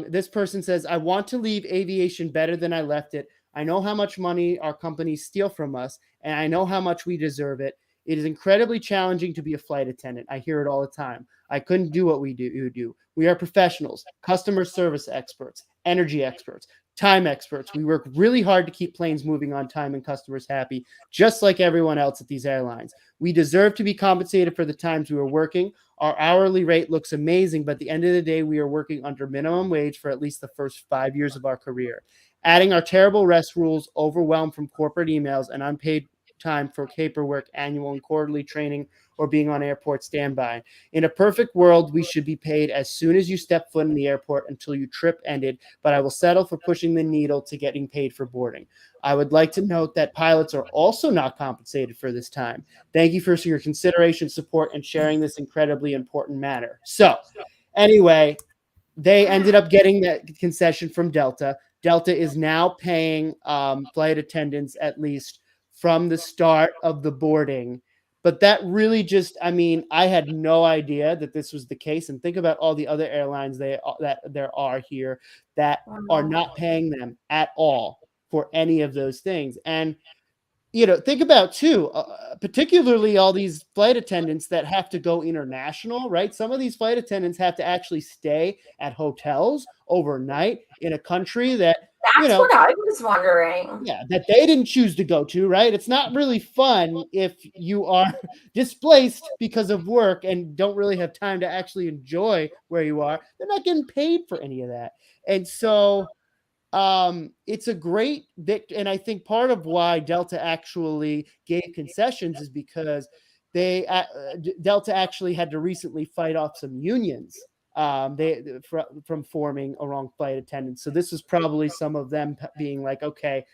this person says, I want to leave aviation better than I left it. I know how much money our companies steal from us, and I know how much we deserve it. It is incredibly challenging to be a flight attendant. I hear it all the time. I couldn't do what you do. We are professionals, customer service experts, energy experts, time experts. We work really hard to keep planes moving on time and customers happy, just like everyone else at these airlines. We deserve to be compensated for the times we are working. Our hourly rate looks amazing, but at the end of the day, we are working under minimum wage for at least the first 5 years of our career. Adding our terrible rest rules, overwhelmed from corporate emails, and unpaid time for paperwork, annual and quarterly training, or being on airport standby. In a perfect world, we should be paid as soon as you step foot in the airport until your trip ended, but I will settle for pushing the needle to getting paid for boarding. I would like to note that pilots are also not compensated for this time. Thank you for your consideration, support, and sharing this incredibly important matter. So anyway, they ended up getting that concession from Delta. Delta is now paying flight attendants, at least from the start of the boarding, But that really just, I mean, I had no idea that this was the case. And think about all the other airlines that there are here that are not paying them at all for any of those things. And, you know, think about too, particularly all these flight attendants that have to go international, right? Some of these flight attendants have to actually stay at hotels overnight in a country that, you That's know, what I was wondering. yeah, that they didn't choose to go to, right? It's not really fun if you are displaced because of work and don't really have time to actually enjoy where you are. They're not getting paid for any of that. And so it's a great victory. And I think part of why Delta actually gave concessions is because Delta actually had to recently fight off some unions from forming a wrong flight attendant. So this is probably some of them being like, okay,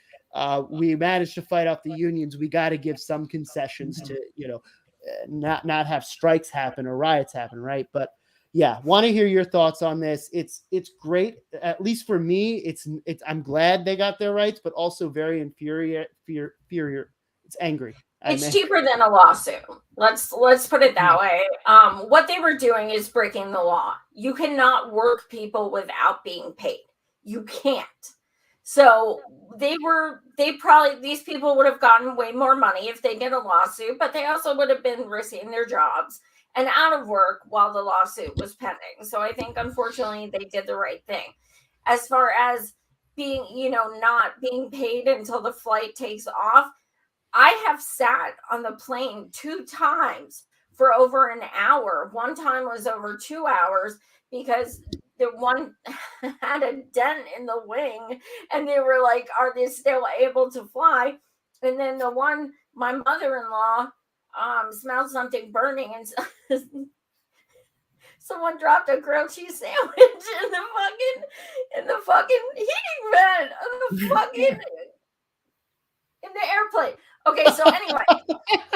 we managed to fight off the unions. We got to give some concessions to, you know, not have strikes happen or riots happen, right? But yeah, want to hear your thoughts on this. It's great, at least for me. It's I'm glad they got their rights, but also very infuriating. It's angry. It's cheaper than a lawsuit. Let's put it that way. What they were doing is breaking the law. You cannot work people without being paid. You can't. So these people would have gotten way more money if they did a lawsuit, but they also would have been risking their jobs and out of work while the lawsuit was pending. So I think, unfortunately, they did the right thing. As far as being, you know, not being paid until the flight takes off, I have sat on the plane 2 times for over an hour. One time was over 2 hours because the one had a dent in the wing and they were like, are they still able to fly? And then the one, my mother-in-law smelled something burning and someone dropped a grilled cheese sandwich in the fucking heating vent of the fucking in the airplane. Okay, so anyway, a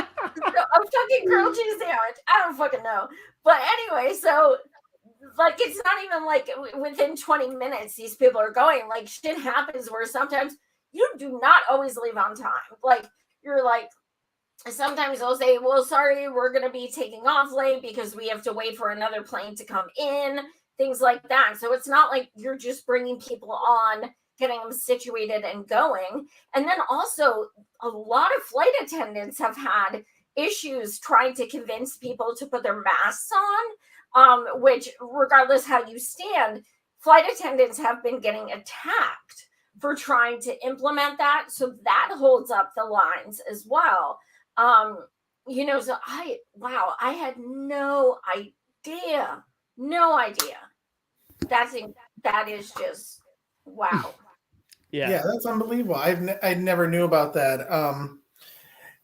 fucking grilled cheese sandwich. I don't fucking know. But anyway, so like it's not even like within 20 minutes these people are going. Like shit happens where sometimes you do not always leave on time. Like you're like, sometimes they'll say, well, sorry, we're going to be taking off late because we have to wait for another plane to come in, things like that. So it's not like you're just bringing people on, getting them situated and going. And then also a lot of flight attendants have had issues trying to convince people to put their masks on, which regardless how you stand, flight attendants have been getting attacked for trying to implement that. So that holds up the lines as well. You know, so I had no idea. That is just wow. Yeah, that's unbelievable. I never knew about that.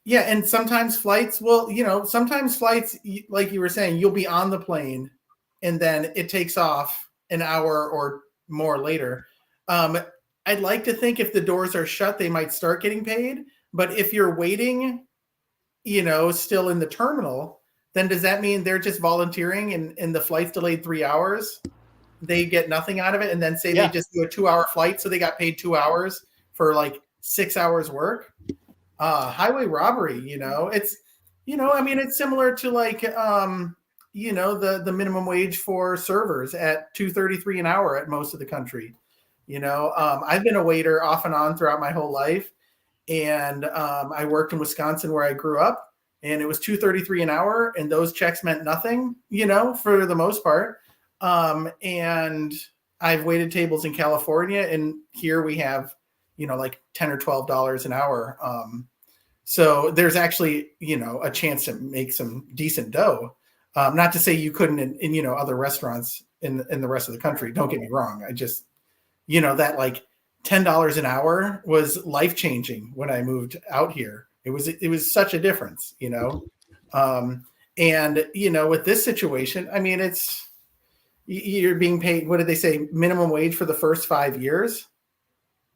Yeah, and sometimes flights, well, you know, sometimes flights, like you were saying, you'll be on the plane and then it takes off an hour or more later. I'd like to think if the doors are shut, they might start getting paid. But if you're waiting, you know, still in the terminal, then does that mean they're just volunteering and the flight's delayed 3 hours? They get nothing out of it. And then say they just do a 2-hour flight. So they got paid 2 hours for like 6 hours work. Highway robbery, you know, it's, you know, I mean, it's similar to like, you know, the minimum wage for servers at $2.33 an hour at most of the country. You know, I've been a waiter off and on throughout my whole life. And I worked in Wisconsin where I grew up, and it was $2.33 an hour, and those checks meant nothing, you know, for the most part. And I've waited tables in California, and here we have, you know, like $10 or $12 an hour. So there's actually, you know, a chance to make some decent dough. Not to say you couldn't in you know, other restaurants in the rest of the country. Don't get me wrong. I just, you know, that like $10 an hour was life-changing when I moved out here. It was such a difference, you know? And, you know, with this situation, I mean, you're being paid, what did they say? Minimum wage for the first 5 years.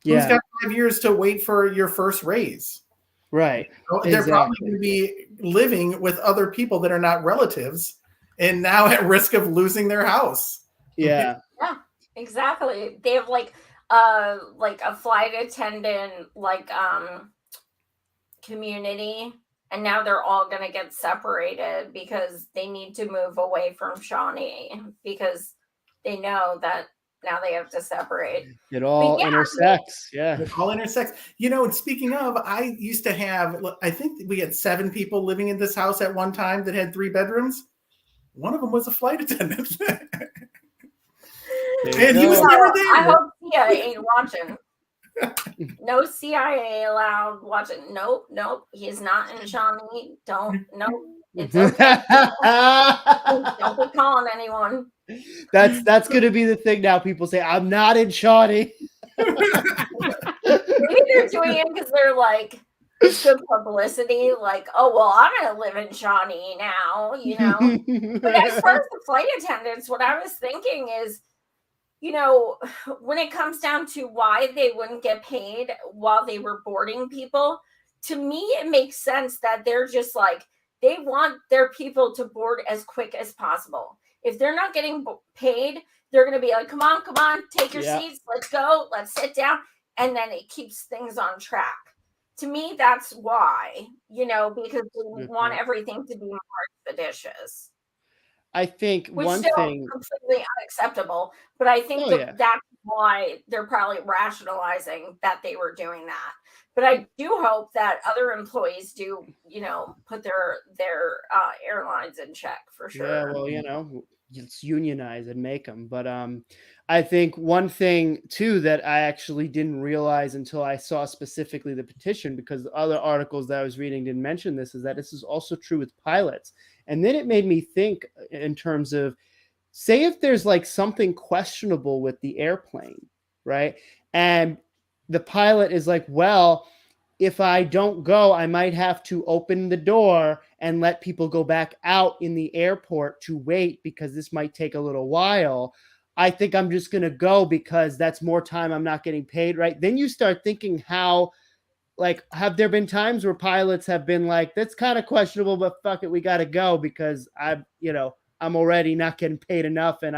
Yeah. Who's got 5 years to wait for your first raise? Right. They're probably going to be living with other people that are not relatives and now at risk of losing their house. Yeah. Yeah, exactly. They have like a flight attendant, like, community and now they're all going to get separated because they need to move away from Shawnee because they know that now they have to separate. It all intersects. Yeah. It all intersects. And speaking of, I used to have, I think we had 7 people living in this house at one time that had 3 bedrooms. One of them was a flight attendant. And he was never there. I hope CIA ain't watching. No CIA allowed watching. Nope. He's not in Shawnee. Nope. It's okay. Don't be calling anyone. That's going to be the thing now. People say, I'm not in Shawnee. Maybe they're doing it because they're like, good publicity. Like, oh, well, I'm going to live in Shawnee now, But as far as the flight attendants, what I was thinking is, when it comes down to why they wouldn't get paid while they were boarding people, to me, it makes sense that they're just like, they want their people to board as quick as possible. If they're not getting paid, they're going to be like, come on, take your seats. Let's go. Let's sit down. And then it keeps things on track. To me, that's why, because they want everything to be more expeditious. I think Which one still thing completely unacceptable, but I think that's why they're probably rationalizing that they were doing that. But I do hope that other employees do, put their airlines in check for sure. Yeah, well, let's unionize and make them. But I think one thing too that I actually didn't realize until I saw specifically the petition, because the other articles that I was reading didn't mention this, is that this is also true with pilots. And then it made me think in terms of, say if there's like something questionable with the airplane, right? And the pilot is like, well, if I don't go, I might have to open the door and let people go back out in the airport to wait because this might take a little while. I think I'm just going to go because that's more time I'm not getting paid, right? Then you start thinking how, like, have there been times where pilots have been like, that's kind of questionable, but fuck it, we got to go because I'm already not getting paid enough. And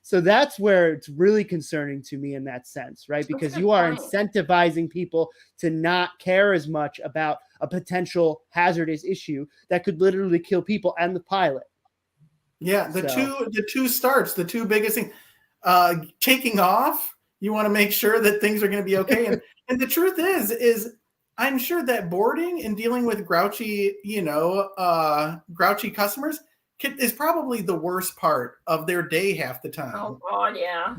so that's where it's really concerning to me in that sense, right? Because you are incentivizing people to not care as much about a potential hazardous issue that could literally kill people and the pilot. Yeah. The two starts, the two biggest things, taking off. You want to make sure that things are going to be okay. And the truth is I'm sure that boarding and dealing with grouchy customers is probably the worst part of their day half the time. Oh God, yeah.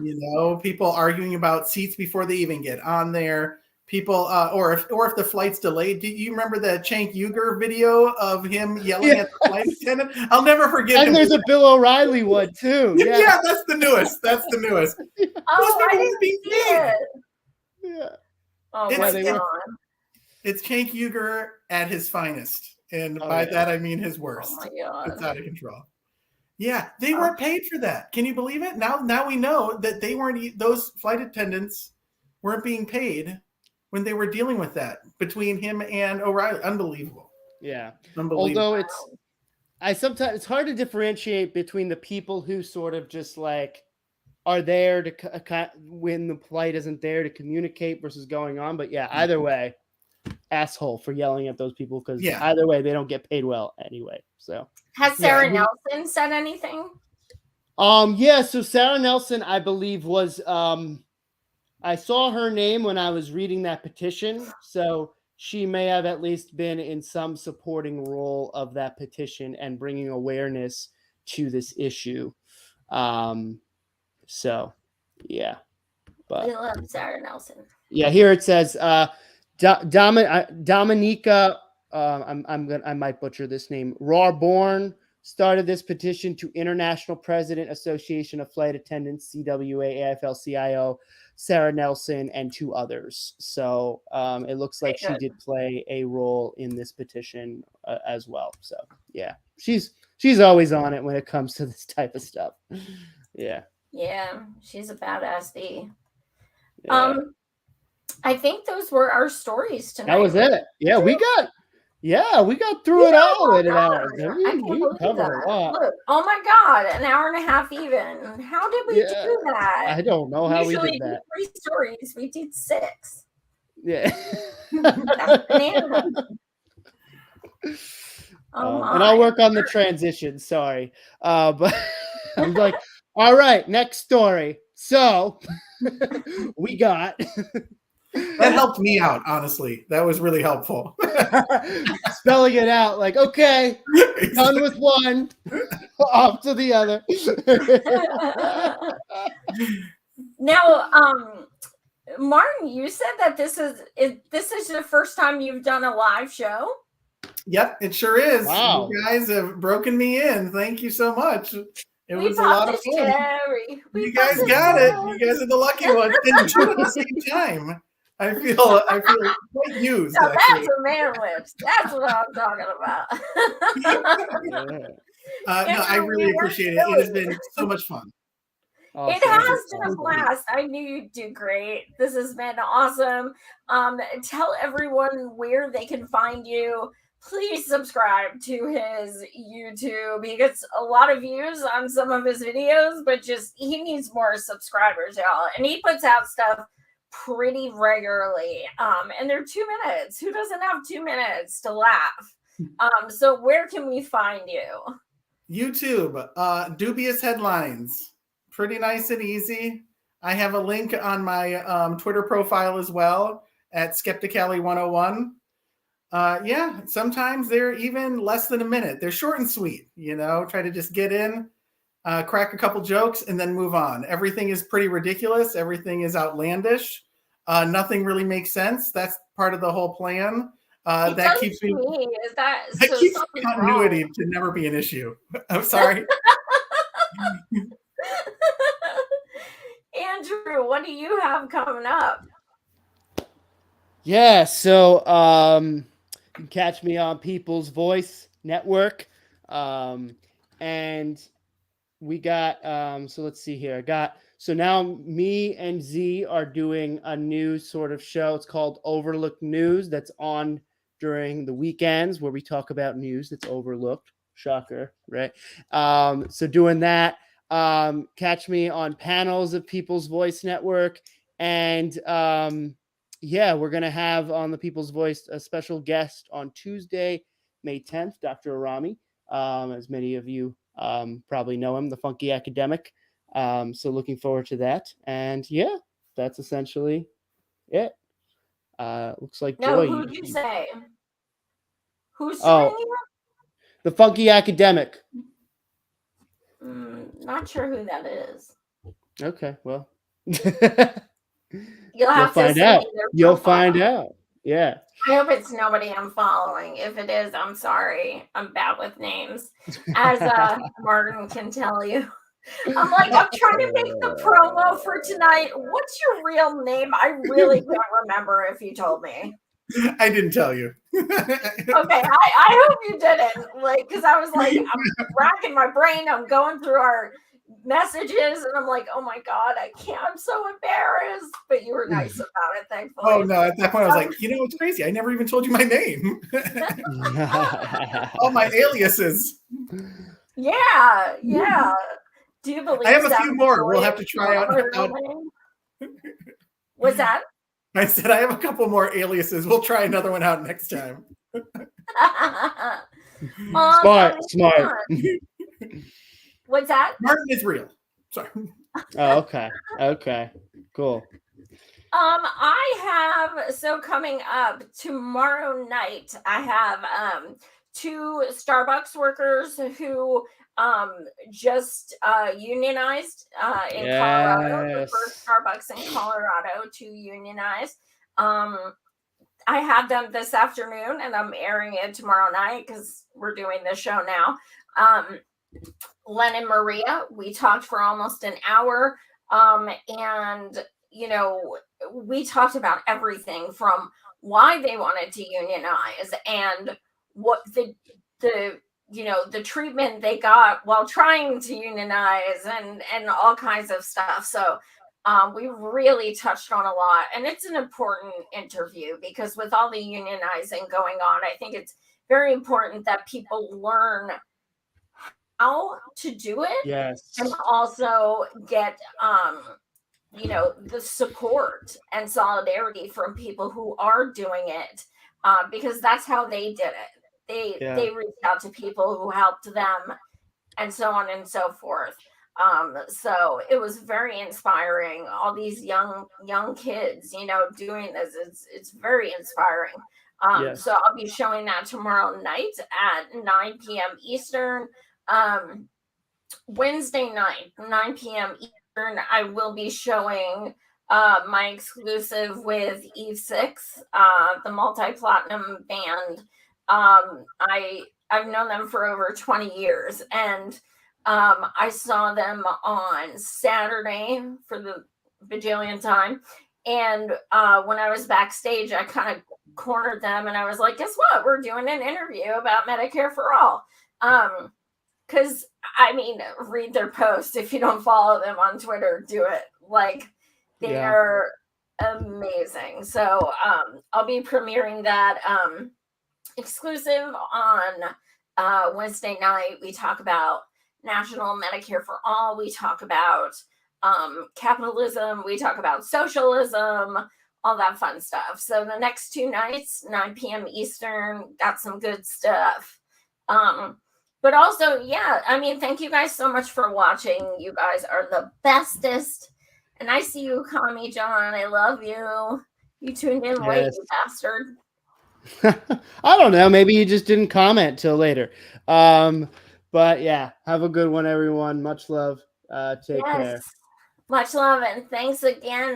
People arguing about seats before they even get on there. People, or if the flight's delayed. Do you remember that Cenk Uygur video of him yelling at the flight attendant? I'll never forget. And there's a Bill O'Reilly one too. Yeah, that's the newest. Oh, I didn't see it. Yeah. Oh my God. It's Cenk Uygur at his finest. And by that, I mean his worst. Oh my God. It's out of control. Yeah, they weren't paid for that. Can you believe it? Now we know that they weren't. Those flight attendants weren't being paid when they were dealing with that between him and O'Reilly. Unbelievable. Yeah. Unbelievable. Although it's hard to differentiate between the people who sort of just like are there to when the flight isn't there to communicate versus going on. But yeah, either way. Asshole for yelling at those people because either way they don't get paid well anyway. So has Sarah Nelson said anything? So Sarah Nelson, I believe, was I saw her name when I was reading that petition, so she may have at least been in some supporting role of that petition and bringing awareness to this issue. So yeah, but we love Sarah Nelson. Yeah, here it says Dominica, I might butcher this name, Rawborn started this petition to International President Association of Flight Attendants, CWA, AFL-CIO, Sarah Nelson, and 2 others. So it looks like she did play a role in this petition as well. So yeah, she's always on it when it comes to this type of stuff. Yeah. Yeah, she's a badass D. Yeah. I think those were our stories tonight. That was it. Yeah, we got through it all in an hour. We covered a lot. Look, oh my God, an hour and a half even. How did we do that? I don't know how we did that. 3 stories, we did 6. Yeah. That's bananas. And I'll work on the transition. Sorry. But I'm like, all right, next story. So we got. That helped me out, honestly. That was really helpful. Spelling it out like, okay, done with one, off to the other. Now, Martin, you said that this is the first time you've done a live show. Yep, it sure is. Wow. You guys have broken me in. Thank you so much. It We was a lot of popped a fun. cherry. You guys got it. You guys are the lucky ones. And two at the same time. I feel quite used. Now actually. that's a man lips. That's what I'm talking about. No, I really appreciate it. It has been so much fun. It has been a blast. I knew you'd do great. This has been awesome. Tell everyone where they can find you. Please subscribe to his YouTube. He gets a lot of views on some of his videos, but he needs more subscribers, y'all. And he puts out stuff pretty regularly. And they're 2 minutes. Who doesn't have 2 minutes to laugh? So where can we find you? YouTube, Dubious Headlines. Pretty nice and easy. I have a link on my Twitter profile as well at Skeptically101. Yeah, sometimes they're even less than a minute. They're short and sweet, try to just get in, crack a couple jokes, and then move on. Everything is pretty ridiculous. Everything is outlandish. Nothing really makes sense. That's part of the whole plan. That keeps me. That keeps continuity to never be an issue. I'm sorry. Andrew, what do you have coming up? Yeah, so you can catch me on People's Voice Network. And we got so let's see here. So now me and Z are doing a new sort of show. It's called Overlooked News, that's on during the weekends where we talk about news that's overlooked. Shocker, right? So doing that. Catch me on panels of People's Voice Network. And yeah, we're going to have on the People's Voice a special guest on Tuesday, May 10th, Dr. Arami. As many of you probably know him, the funky academic. So looking forward to that. And yeah, that's essentially it. Looks like Joy. Who'd you say? Who's saying you? The funky academic. Not sure who that is. Okay, well. You'll have to find out. You'll find out. Yeah. I hope it's nobody I'm following. If it is, I'm sorry. I'm bad with names, as Martin can tell you. I'm trying to make the promo for tonight. What's your real name? I really can't remember if you told me. I didn't tell you. Okay, I hope you didn't. Because I was I'm racking my brain. I'm going through our messages and I'm like, oh my God, I can't. I'm so embarrassed. But you were nice about it, thankfully. Oh no, at that point I was like, it's crazy. I never even told you my name. All my aliases. Yeah. Do you believe I have a few more. We'll have to try out. What's that? I said I have a couple more aliases. We'll try another one out next time. Smart. What's that? Martin is real. Sorry. Oh, okay. Cool. Coming up tomorrow night, I have 2 Starbucks workers who just unionized in Colorado. The first Starbucks in Colorado to unionize. I have them this afternoon, and I'm airing it tomorrow night because we're doing the show now. Len and Maria, we talked for almost an hour, and we talked about everything from why they wanted to unionize and what the treatment they got while trying to unionize and all kinds of stuff. So we really touched on a lot, and it's an important interview because with all the unionizing going on, I think it's very important that people learn how to do it. Yes. And also get the support and solidarity from people who are doing it, because that's how they did it. they reached out to people who helped them, and so on and so forth. So it was very inspiring. All these young kids, doing this. It's very inspiring. So I'll be showing that tomorrow night at 9 p.m. Eastern. Wednesday night, 9 p.m. Eastern, I will be showing my exclusive with Eve 6, the multi-platinum band. I've known them for over 20 years, and I saw them on Saturday for the bajillion time. And when I was backstage, I kind of cornered them, and I was like, guess what? We're doing an interview about Medicare for All. Because, read their post. If you don't follow them on Twitter, do it. Like, they are amazing. So I'll be premiering that exclusive on Wednesday night. We talk about National Medicare for All. We talk about capitalism. We talk about socialism, all that fun stuff. So the next 2 nights, 9 p.m. Eastern, got some good stuff. But also, thank you guys so much for watching. You guys are the bestest. And I see you, Kami John. I love you. You tuned in late, you bastard. I don't know. Maybe you just didn't comment till later. But yeah, have a good one, everyone. Much love. Take care. Much love, and thanks again.